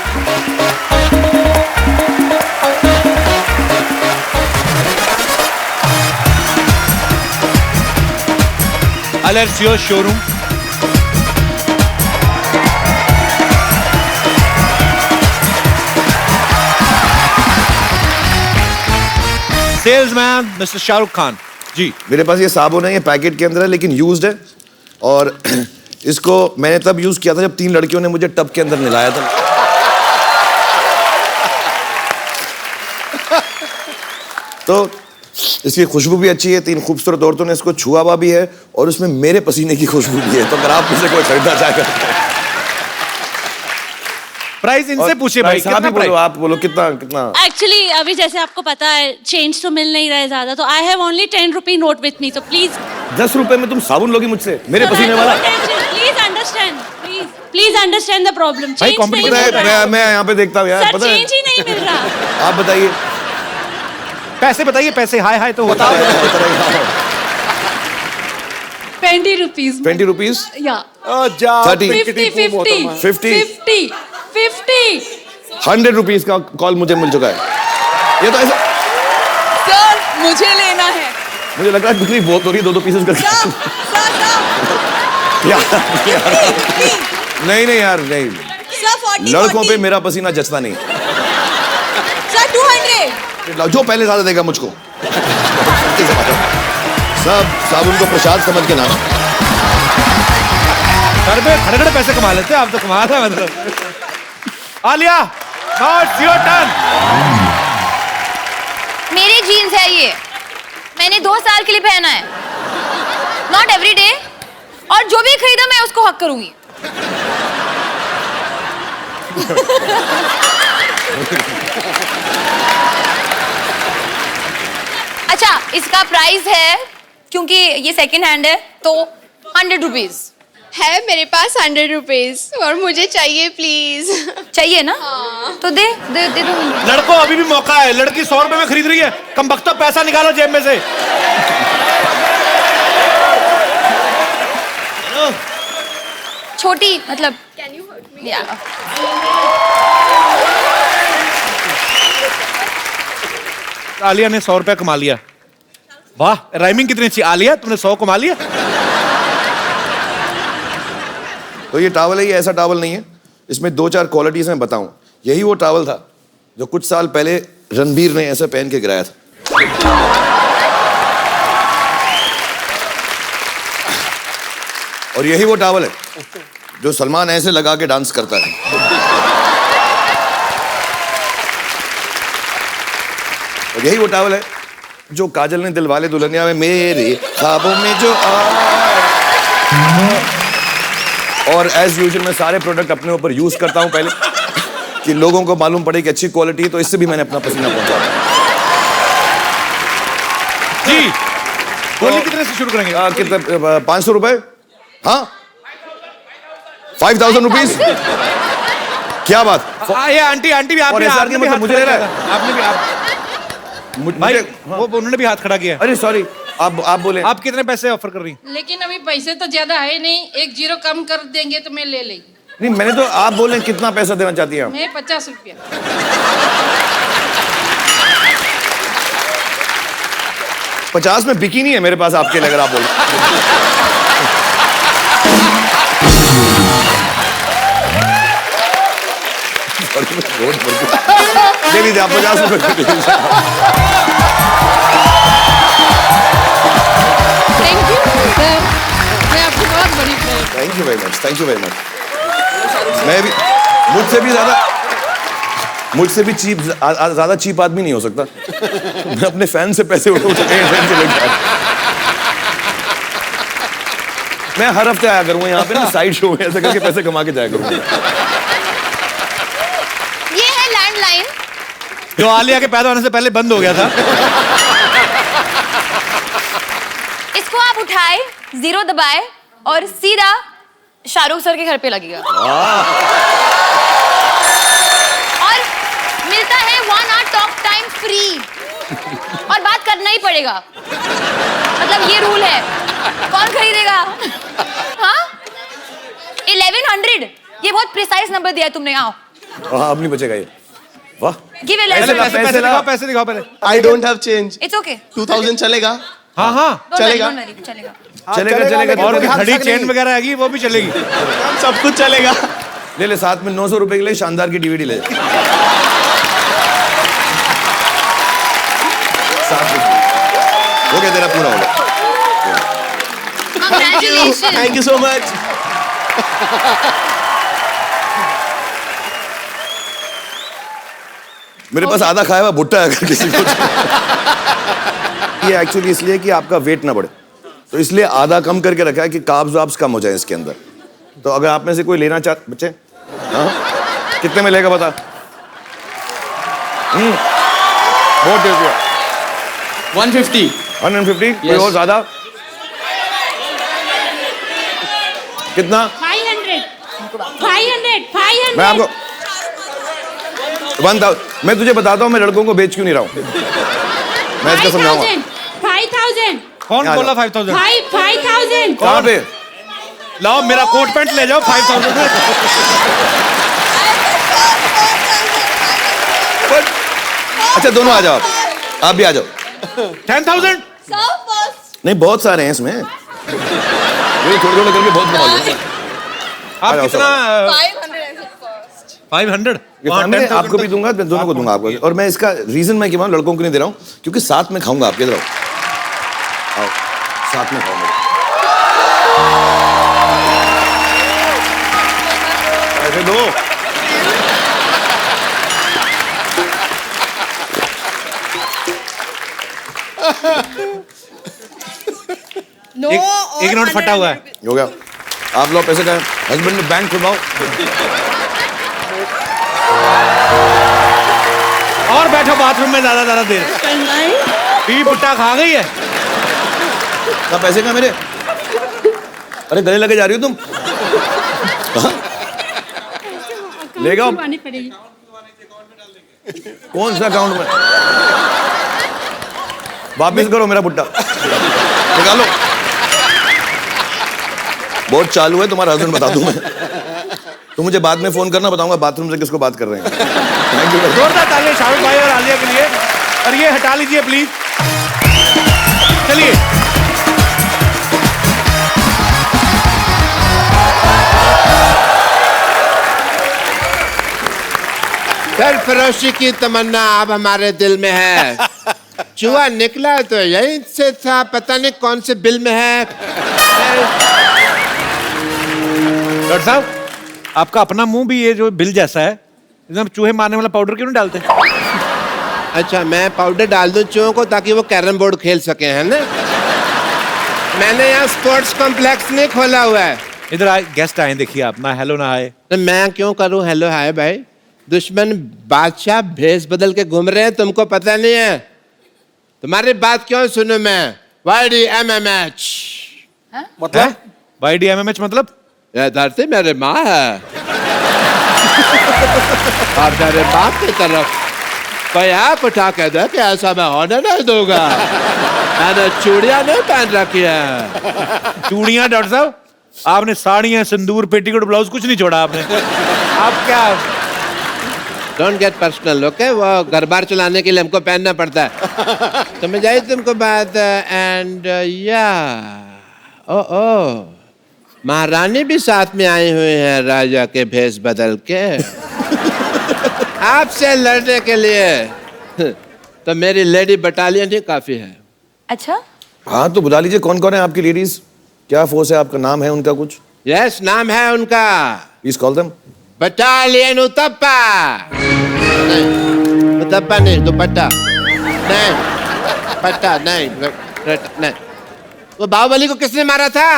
Alessio showroom. Salesman mister Shahrukh Khan ji. मेरे पास ये साबुन है, ये पैकेट के अंदर है लेकिन यूज्ड है, और इसको मैंने तब यूज किया था जब 3 लड़कियों ने मुझे टब के अंदर नहलाया था। तो इसकी खुशबू भी अच्छी है, 3 खूबसूरत औरतों ने इसको छुआ हुआ भी है, और उसमें मेरे पसीने की खुशबू भी है। तो अगर आप मुझसे कोई खरीदना चाहे, प्राइस इनसे पूछे भाई, आप ही बोलो, आप बोलो कितना कितना। एक्चुअली अभी जैसे आपको पता है चेंज तो मिल नहीं रहा है ज्यादा, तो I have only 10 rupee note with me, तो प्लीज 10 रुपए में तुम साबुन लोगी मुझसे, मेरे पसीने वाला? Please understand, please understand the problem. भाई competition मैं यहाँ पे देखता हूँ यार, सर पता है चेंज ही नहीं मिल रहा। आप बताइए। पैसे बताइए, पैसे हाय हाय तो होता है। 20 रुपीज 20 रुपीज या 30 50 100 रुपीज का कॉल मुझे मिल चुका है। ये तो ऐसा सर मुझे लेना है। मुझे लग रहा है बिक्री बहुत हो रही है, 2-2 पीसेस करके। नहीं यार नहीं, लड़कों पे मेरा पसीना जचता नहीं। सर 200। जो पहले ज्यादा देगा मुझको। सब साबुन को प्रसाद समझ के ना। सर पे खड़े पैसे कमा लेते हैं आप, तो कमा था मतलब। Alia not your turn. मेरी जीन्स है ये, मैंने 2 साल के लिए पहना है, नॉट एवरी डे, और जो भी खरीदा मैं उसको हक करूंगी। अच्छा इसका प्राइस है, क्योंकि ये सेकंड हैंड है, तो 100 रुपीज है मेरे पास 100 रुपीज, और मुझे चाहिए प्लीज। चाहिए ना? तो दे दो। लड़कों अभी भी मौका है, लड़की 100 रुपए में खरीद रही है, कम बख्ता पैसा निकालो जेब में से। छोटी मतलब आलिया ने 100 रुपया कमा लिया। वाह राइमिंग कितनी अच्छी। आलिया तुमने 100 कमा लिया। तो ये टॉवल है, ये ऐसा टॉवल नहीं है, इसमें 2-4 क्वालिटीज मैं बताऊं। यही वो टॉवल था जो कुछ साल पहले रणबीर ने ऐसे पहन के गिराया था। और यही वो टॉवल है जो सलमान ऐसे लगा के डांस करता है। और यही वो टॉवल है जो काजल ने दिलवाले दुल्हनिया में मेरे ख्वाबों में जो और एज यूजुअल मैं सारे प्रोडक्ट अपने ऊपर यूज करता हूं पहले कि लोगों को मालूम पड़े कि अच्छी क्वालिटी है, तो इससे भी मैंने अपना पसीना पहुंचा जी। बोलिए कितने से शुरू करेंगे? कितने? 500 रुपए। हाँ 5000 रुपीज। क्या बात? ये आंटी भी आप और भी, SR आपने के भी मतलब हाथ मुझे खड़ा ले रहा किया है? था। आपने भी भाई वो उन्होंने भी हाथ खड़ा किया। अरे सॉरी, आप बोले। आप कितने पैसे ऑफर कर रही हैं? लेकिन अभी पैसे तो ज्यादा है नहीं, 1 0 कम कर देंगे तो मैं ले लेंगी। नहीं मैंने तो, आप बोले कितना पैसा देना चाहती हैं आप? मैं 50 रुपया। 50 में बिकी नहीं है मेरे पास आपके लिए, अगर आप बोले। दे दीजिए आप 50 रुपए। बड़ी fan। Thank you very much, thank you very much. मैं भी मुझसे भी चीप, ज्यादा चीप आदमी नहीं हो सकता। मैं अपने फैन से पैसे उठा फैन से लेकर मैं हर हफ्ते आया करूंगा यहाँ पे ना, साइड शो में ऐसा करके पैसे कमा के जाया करूंगा। ये है लैंडलाइन। जो आलिया के पैदा होने से पहले बंद हो गया था। इसको आप उठाए, 0 दबाए और सीधा शाहरुख सर के घर पे लगेगा। और मिलता है 1 hour टॉक टाइम फ्री। और बात करना ही पड़ेगा, मतलब ये रूल है। कौन खरीदेगा? हाँ 1100, ये बहुत प्रिसाइज नंबर दिया है तुमने। आओ। हाँ, अब नहीं बचेगा ये। वाह, गिव पैसे दिखाओ पहले। I don't have change. It's okay. 2000 चलेगा? हाँ हाँ चलेगा। चलेगा। और भी घड़ी चेन वगैरह आएगी, वो भी चलेगी। सब कुछ चलेगा। ले साथ में 900 रुपए के लिए शानदार की डीवीडी ले। साथ में हो गया, तेरा पूरा हो गया। Congratulations. Thank you so much. मेरे पास आधा खाया हुआ भुट्टा है, अगर किसी को ये एक्चुअली इसलिए कि आपका वेट ना बढ़े, तो इसलिए आधा कम करके रखा है कि कार्ब्स वाब्स कम हो जाए इसके अंदर। तो अगर आप में से कोई लेना चाहते बच्चे, हाँ कितने में लेगा बता? बहुत टेस्टी है। 150। 150। कोई और ज्यादा? कितना? 500 मैं आपको 1000। मैं तुझे बताता हूँ मैं लड़कों को बेच क्यों नहीं रहा हूँ, मैं इसका समझाऊंगा। 5000 कौन बोला 5000? 5000 कहाँ पे? लाओ मेरा कोट पैंट ले जाओ 5000 में। अच्छा दोनों आ जाओ, आप भी आ जाओ। 10,000। नहीं बहुत सारे हैं इसमें, थोड़े थोड़े करके बहुत कमा लूंगा। आप जाओ, कितना? 500। ये फैमिली आपको भी दूंगा, दोनों को दूंगा आपको। और मैं इसका रीजन मैं क्यों लड़कों को नहीं दे रहा हूँ, क्योंकि साथ में खाऊंगा। आपके इधर आओ, साथ में खाऊंगा। ऐसे दो। एक नोट फटा हुआ है। हो गया। आप लोग पैसे का हस्बैंड ने बैंक खुलवाओ। और बैठो बाथरूम में ज्यादा देर। बीवी पुट्टा खा गई है। ना पैसे का मेरे? अरे गले लगे जा रही हो तुम? लेगा पड़ेगी। कौन सा अकाउंट में? वापिस करो मेरा पुट्टा, निकालो। बहुत चालू है तुम्हारा हस्बैंड, बता दूं मैं। तुम मुझे बाद में फोन करना, बताऊंगा बाथरूम से किसको बात कर रहे हैं। Thank you. जोरदार तालियां शाहरुख भाई और आलिया के लिए। और ये हटा लीजिए प्लीज। चलिए सरफरोशी की तमन्ना अब हमारे दिल में है। चूहा निकला तो यहीं से था, पता नहीं कौन से बिल में है। डॉक्टर साहब, आपका अपना मुंह भी ये जो बिल जैसा है, एकदम चूहे मारने वाला पाउडर क्यों नहीं डालते? अच्छा मैं पाउडर डाल दूं चूहों को ताकि वो कैरम बोर्ड खेल सके, है ना? मैंने यहाँ स्पोर्ट्स कॉम्प्लेक्स नहीं खोला हुआ है। इधर आए, गेस्ट आए, देखिए आप ना हेलो ना हाय। तो मैं क्यों करूं हेलो हाय भाई? दुश्मन बादशाह भेष बदल के घूम रहे हैं, तुमको पता नहीं है? तुम्हारी बात क्यों सुनूं मैं? YDMMH मतलब YDMMH मतलब? ये धरती मेरे माँ है और मेरे बाप की तरफ कोई आँख उठा के दे कि ऐसा मैं होने नहीं दूंगा। मैंने चूड़ियां नहीं पहन रखी है। चूड़ियां? डॉक्टर साहब आपने साड़ियां, सिंदूर, पेटीकोट, ब्लाउज कुछ नहीं छोड़ा आपने। आप क्या? Don't get personal, okay? वो घर बार चलाने के लिए हमको पहनना पड़ता है। समझ आई तुमको बात? एंड या ओ महारानी भी साथ में आई हुई है राजा के भेष बदल के आपसे लड़ने के लिए। तो मेरी लेडी बटालियन ही काफी है। अच्छा हाँ तो बुला लीजिए, कौन कौन है आपकी लेडीज? क्या फोर्स है आपका? नाम है उनका कुछ? यस, नाम है उनका please call them. Battalion Uthappa. नहीं, उतप्पा नहीं, दुपट्टा नहीं, पट्टा नहीं, नहीं। वो बाहुबली को किसने मारा था?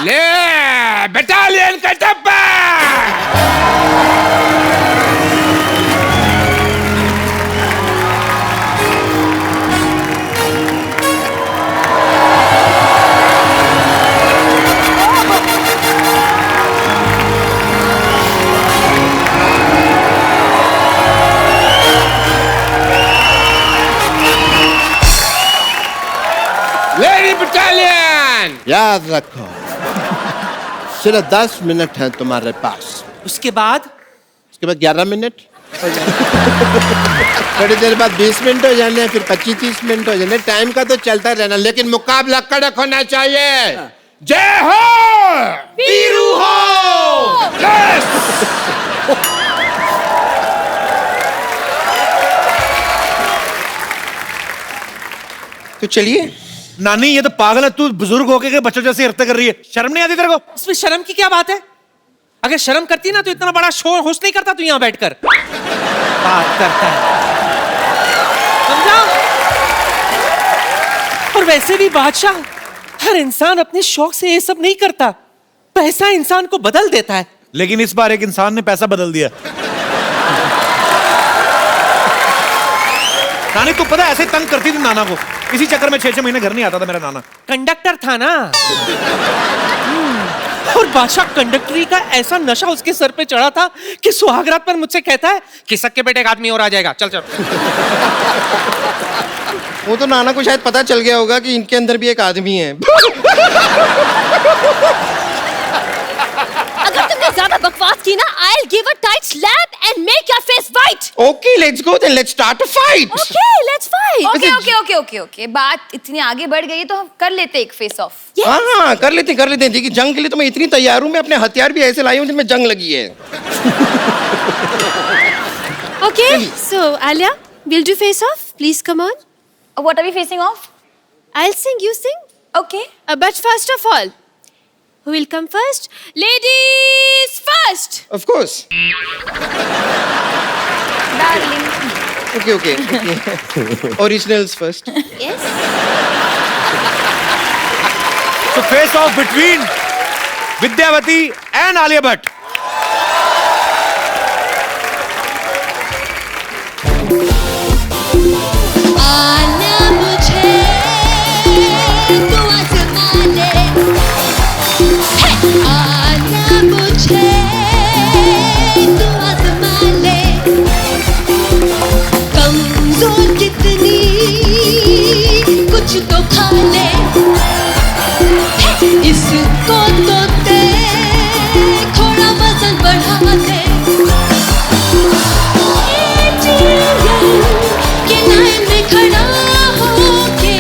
ले बटालियन कटप्पा। लेडी बटालियन, याद रखो सिर्फ 10 मिनट है तुम्हारे पास। उसके बाद 11 मिनट थोड़ी देर बाद 20 मिनट हो जाने, फिर 25-30 मिनट हो जाने। टाइम का तो चलता रहना, लेकिन मुकाबला कड़क होना चाहिए। जय हो वीरू हो। तो चलिए। नानी ये तो पागल है, तू बुजुर्ग होके के बच्चों जैसे हरकतें कर रही है। शर्म नहीं आती तेरे को? इसमें शर्म की क्या बात है? अगर शर्म करती ना तो इतना बड़ा शोर होस्ट नहीं करता तू यहाँ बैठकर। बात करता है, समझा? और वैसे भी बादशाह, हर इंसान अपने शौक से ये सब नहीं करता। पैसा इंसान को बदल देता है। लेकिन इस बार एक इंसान ने पैसा बदल दिया। नानी तू पता है ऐसे तंग करती थी नाना को, इसी चक्कर में 6-6 महीने घर नहीं आता था मेरा नाना। कंडक्टर था ना। और बादशाह कंडक्टरी का ऐसा नशा उसके सर पे चढ़ा था कि सुहागरात पर मुझसे कहता है कि सक्के बेटे एक आदमी और आ जाएगा, चल चल। वो तो नाना को शायद पता चल गया होगा कि इनके अंदर भी एक आदमी है। अगर तुमने ज्यादा बकवास की ना, I'll give a tight slap and make your face white. Okay, let's go then. Let's start a fight. Okay, let's fight. Okay. बात इतनी आगे बढ़ गई तो हम कर लेते एक फेस ऑफ। हाँ, कर लेते हैं। देखिए, जंग के लिए तो मैं इतनी तैयार हूँ, मैं अपने हथियार भी ऐसे लाई हूँ जिनमें जंग लगी है। Okay, so Alia, we'll do face off. Please come on. What are we facing off? I'll sing, you sing. Okay. But first of all, who will come first? Ladies first. Of course. Darling. Okay. Originals first. Yes. So face off between Vidyavati and Alia Bhatt. आना मुझे तू आज़मा ले, आना मुझे तू आज़मा ले, कमजोर कितनी कुछ तो खा ले, इसको तो थोड़ा वजन बढ़ा दे। खड़ा होके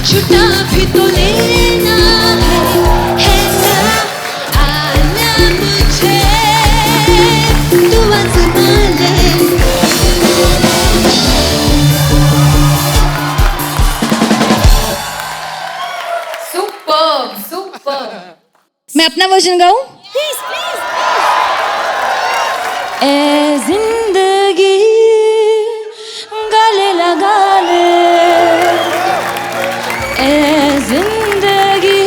छुटा भी तो लेना है ना, आना मुझे तू आज़मा ले। सुपर। मैं अपना वर्जन गाऊं? प्लीज। ए जिंदगी गले लगा ले, ए जिंदगी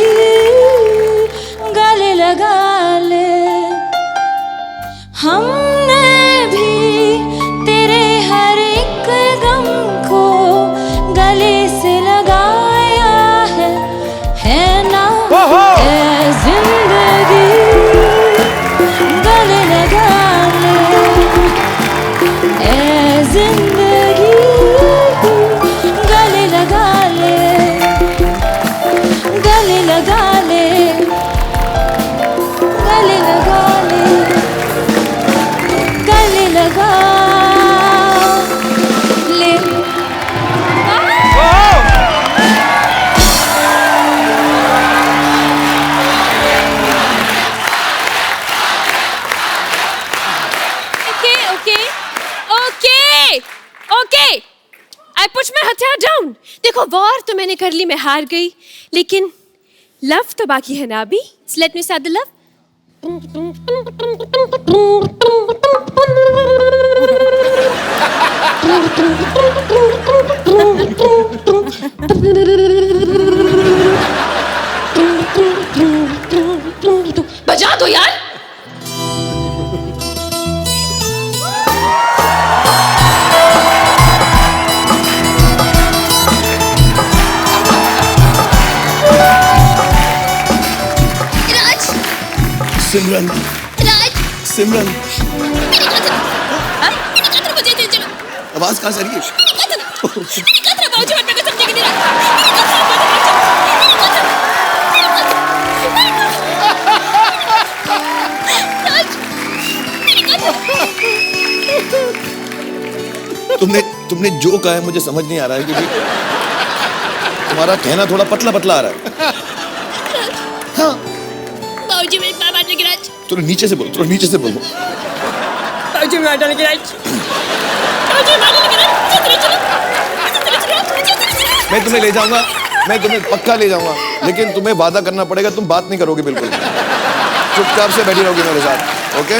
गले लगा ले, हमने भी तेरे हर एक गम को गले से लगाया है ना? ए जिंदगी गले लगा ले, ए जिंदगी गले लगा ले, गले लगा ले, गले लगा ले, गले लगा ले। Okay. I put my हथियार डाउन। देखो, वॉर तो मैंने कर ली, मैं हार गई, लेकिन लव तो बाकी है ना अभी? Let me start the love. बजा दो यार. राज. सिमरन, राज. सिमरन, मेरी कदर बजे दे चलो. आवाज कहाँ से आ रही है? मेरी कदर बाबूजी मत मेरे को समझेंगे नहीं रहा. तुमने जो कहा है मुझे समझ नहीं आ रहा है, क्योंकि तुम्हारा कहना थोड़ा पतला पतला आ रहा है. हाँ. बाबूजी मेरी बात मानने की राज. थोड़ा नीचे से बोलो, थोड़ा नीचे से बोलो. बाबूजी मेरी बात मानने की राज. बाबूजी मानने की राज. मैं तुम्हें ले जाऊंगा, मैं तुम्हें पक्का ले जाऊंगा, लेकिन तुम्हें वादा करना पड़ेगा तुम बात नहीं करोगे बिल्कुल. चुपचाप से बैठी रहोगी मेरे साथ. ओके?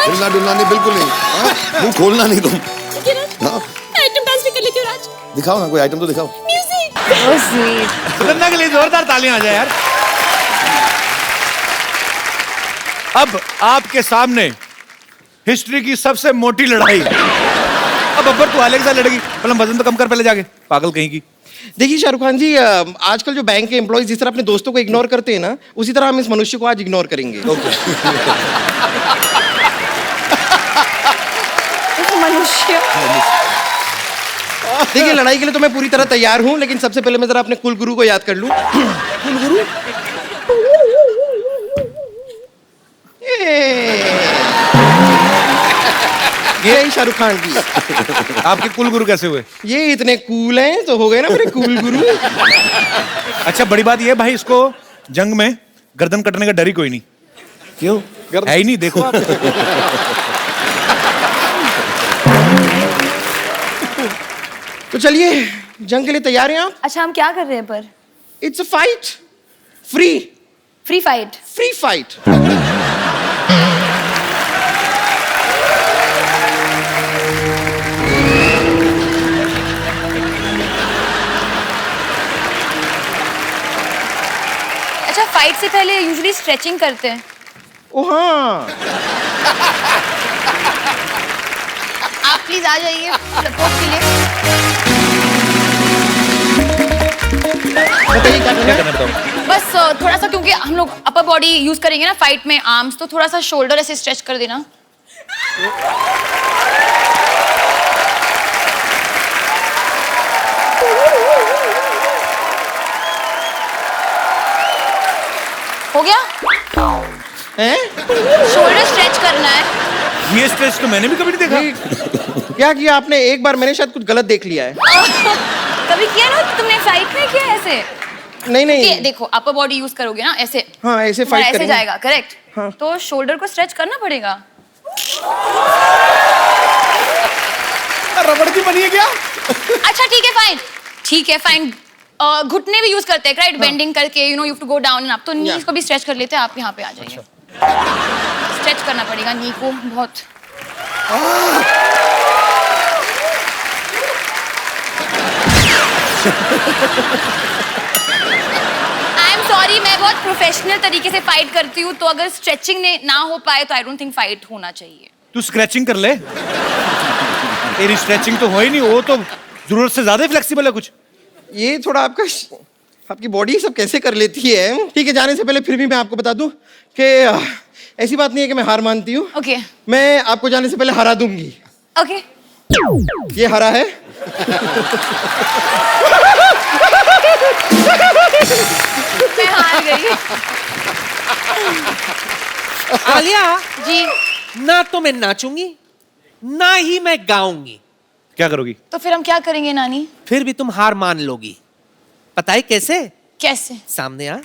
हिलना डुलना नहीं, बिल्कुल नहीं. हाँ? मुंह खोलना नहीं तुम. हाँ? आइटम डांस भी कर लेती हूँ राज. दिखाओ ना, कोई आइटम तो दिखाओ. म्यूजिक. Oh sweet. सुगंधा के लिए जोरदार तालियां आ जाए यार. अब आपके सामने हिस्ट्री की सबसे मोटी लड़ाई. अब अब्बर तू आले के साथ लड़ेगी. पहले वजन तो कम कर, पहले जाके. पागल कहीं की. देखिए शाहरुख खान जी, आजकल जो बैंक के एम्प्लॉइज जिस तरह अपने दोस्तों को इग्नोर करते हैं ना, उसी तरह हम इस मनुष्य को आज इग्नोर करेंगे. मनुष्य. देखिए, लड़ाई के लिए तो मैं पूरी तरह तैयार हूं, लेकिन सबसे पहले मैं जरा अपने कुल गुरु को याद कर लूं. कुल गुरु. ये ही शाहरुख खान जी. आपके कुल गुरु कैसे हुए? ये इतने कूल हैं तो हो गए ना मेरे कूल गुरु. अच्छा, बड़ी बात ये भाई, इसको जंग में गर्दन कटने का डर ही कोई नहीं. क्यों? है ही नहीं, देखो आप. तो चलिए, जंग के लिए तैयार हैं आप? अच्छा, हम क्या कर रहे हैं पर? It's a fight. Free. Free fight. Free fight. अच्छा, फाइट से पहले यूजुअली स्ट्रेचिंग करते हैं. ओ हाँ. आप प्लीज आ जाइए सपोर्ट के लिए. बताइए क्या करना है? बस थोड़ा सा, क्योंकि हम लोग अपर बॉडी यूज करेंगे ना फाइट में, आर्म्स, तो थोड़ा सा शोल्डर ऐसे स्ट्रेच कर देना. हो गया? हैं? शोल्डर स्ट्रेच करना है. ये स्ट्रेच तो मैंने भी कभी नहीं देखा. क्या किया आपने? एक बार मैंने शायद कुछ गलत देख लिया है. कभी किया ना तुमने फाइट में? किया ऐसे? नहीं नहीं. कि देखो, अपर बॉडी यूज करोगे ना ऐसे. हाँ, ऐसे तुम्हारा फाइट ऐसे करेंगे. जाएगा, करेक्ट. हाँ. तो शोल्डर को स्ट्रेच करना पड़ेगा. रबड़ की बनी है क्या? अच्छा ठीक है, फाइन. ठीक है, फाइन. घुटने भी यूज करते हैं, राइट? बेंडिंग करके, you know, you have to go down and up. तो नीज को भी स्ट्रेच कर लेते हैं. आप यहाँ पे आ जाइए. स्ट्रेच करना पड़ेगा नी को बहुत. आई एम सॉरी, मैं बहुत प्रोफेशनल तरीके से फाइट करती हूँ, तो अगर स्ट्रेचिंग ने ना हो पाए तो आई डोंट थिंक फाइट होना चाहिए. तू स्क्रैचिंग कर ले. तेरी स्ट्रेचिंग तो हो ही नहीं. वो तो जरूरत से ज्यादा फ्लेक्सिबल है कुछ. ये थोड़ा आपकी बॉडी सब कैसे कर लेती है. ठीक है, जाने से पहले फिर भी मैं आपको बता दूं कि ऐसी बात नहीं है कि मैं हार मानती हूँ. ओके. मैं आपको जाने से पहले हरा दूंगी. ओके. ये हरा है. मैं हार गई. आलिया जी. ना तो मैं नाचूंगी, ना ही मैं गाऊंगी. क्या करोगी? तो फिर हम क्या करेंगे नानी? फिर भी तुम हार मान लोगी. पता है कैसे? कैसे? सामने आ.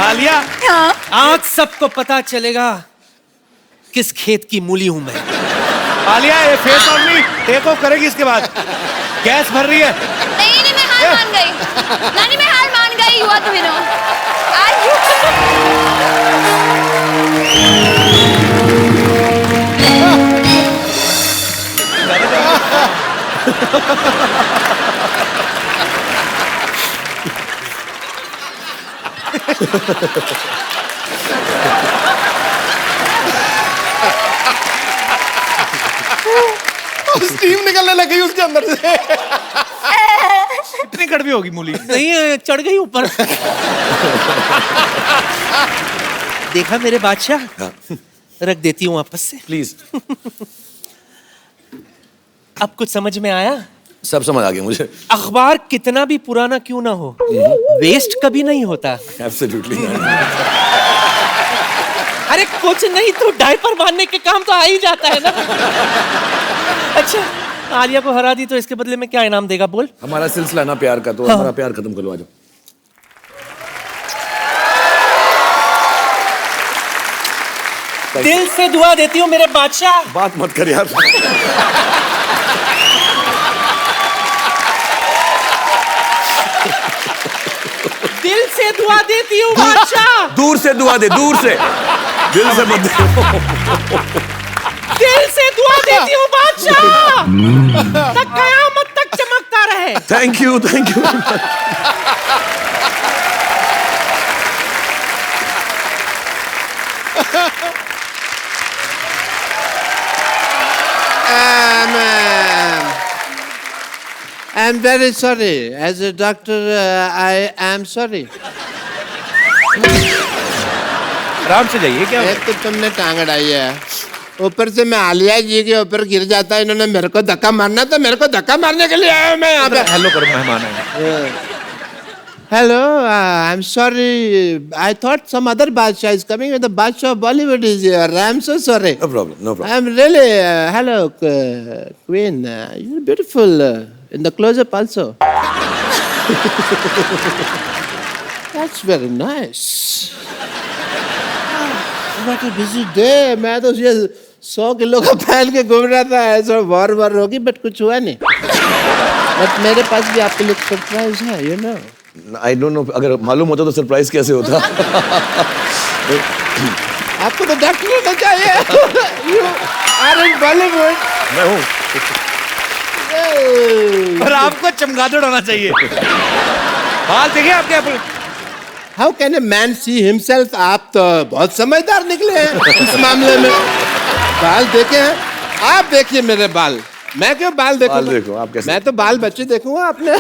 आलिया, हाँ आज सबको पता चलेगा किस खेत की मूली हूं मैं। आलिया ये face of me take off करेगी इसके बाद। गैस भर रही है। नहीं नहीं, मैं हार मान गई। नानी मैं हार मान गई। हुआ तो विनो स्टीम निकलने लगी उसके अंदर से। इतनी कड़वी होगी मूली। नहीं, चढ़ गई ऊपर। देखा मेरे बादशाह, रख देती हूँ वापस से प्लीज। अब कुछ समझ में आया? सब समझ आ गया मुझे। अखबार कितना भी पुराना क्यों ना हो, वेस्ट कभी नहीं होता। एब्सोल्युटली। अरे कुछ नहीं तो डायपर बांधने के काम तो आ ही जाता है ना। अच्छा, आलिया को हरा दी तो इसके बदले में क्या इनाम देगा बोल? हमारा सिलसिला ना प्यार का, तो हाँ। हमारा प्यार खत्म कर लो, आ जाओ। दिल से दुआ देती हूँ मेरे बादशाह। बात मत कर यार। दिल से दुआ देती हूँ बादशाह। दूर से दुआ दे, दूर से, दिल से मत दे। दिल से दुआ देती हूँ बादशाह, तक कयामत तक चमकता रहे। Thank you, thank you. I'm very sorry. As a doctor, I am sorry. आराम से जाइए। क्या एक तो तुमने टांग अड़ाई है, ऊपर से मैं आलिया जी के ऊपर गिर जाता है। इन्होंने मेरे को धक्का मारना, तो मेरे को धक्का मारने के लिए आया हूं मैं यहाँ पे। हेलो करो, मेहमान है। Hello, I'm sorry. I thought some other Badshah is coming. The Badshah of Bollywood is here. I'm so sorry. No problem, no problem. I'm really, hello, Queen. You're beautiful in the close-up also. That's very nice. What a busy day. मैं तो ये 100 किलो का पहन के घूम रहा था, ऐसा वार होगी, बट कुछ हुआ नहीं। बट मेरे पास भी आपके लिए सरप्राइज है, you know. I don't know, अगर मालूम होता तो सरप्राइज कैसे होता। आपको तो डॉक्टर होना चाहिए। You are in Bollywood. मैं हूँ। और आपको चमगादड़ होना चाहिए। बाल देखिए आपके। How can a man see himself? आप तो बहुत समझदार निकले हैं इस मामले में। बाल देखे हैं? आप देखिए मेरे बाल। मैं क्यों बाल देखूं? बाल देखो, आप कैसे? मैं तो बाल बच्चे देखूंगा अपने।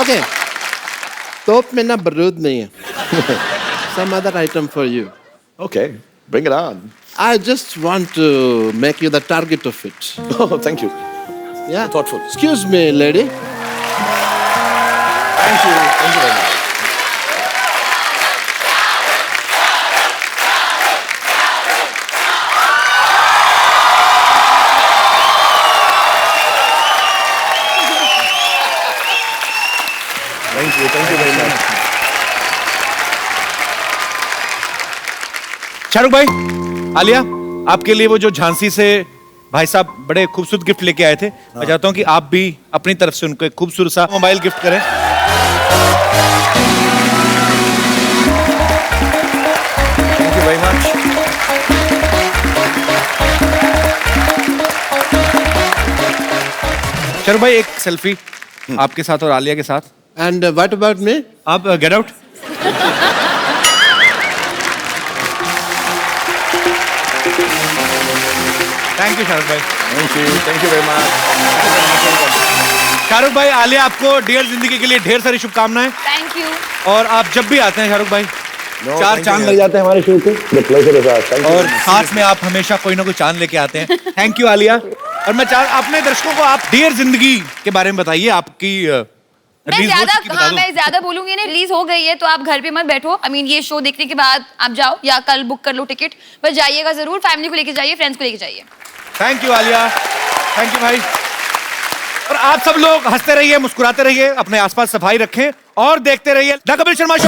ओके, तोप में ना बारूद नहीं है। Some other item for you. Okay, bring it on. I just want to make you the target of it. Oh, thank you. Yeah. Thoughtful. Excuse me, lady. Thank you very much. Thank you very much. Shahrukh भाई, आलिया, आपके लिए वो जो झांसी से भाई साहब बड़े खूबसूरत गिफ्ट लेके आए थे, मैं चाहता हूं कि आप भी अपनी तरफ से उनको एक खूबसूरत सा मोबाइल गिफ्ट करें। Thank you very much. Shahrukh भाई, एक सेल्फी आपके साथ और आलिया के साथ। And what about me? आप get out. Thank you Shahrukh भाई। Thank you very much. Shahrukh भाई, आलिया आपको डियर जिंदगी के लिए ढेर सारी शुभकामनाएं। Thank you. और आप जब भी आते हैं शाहरुख भाई, No, चार thank चांद you. लग जाते हैं हमारे शो पे। The pleasure is ours. Thank you. और साथ में आप हमेशा कोई ना कोई चांद लेके आते हैं। Thank you Alia. और मैं अपने दर्शकों को आप डियर जिंदगी के बारे में बताइए। आपकी मैं ज्यादा बोलूंगी नहीं। रिलीज हो गई है तो आप घर पे मत बैठो। I mean, ये शो देखने के बाद आप जाओ या कल बुक कर लो टिकट, पर जाइएगा जरूर। फैमिली को लेके जाइए, फ्रेंड्स को लेके जाइए। Thank you Alia, thank you भाई। और आप सब लोग हंसते रहिए, मुस्कुराते रहिए, अपने आसपास सफाई रखें और देखते रहिए द कपिल शर्मा शो।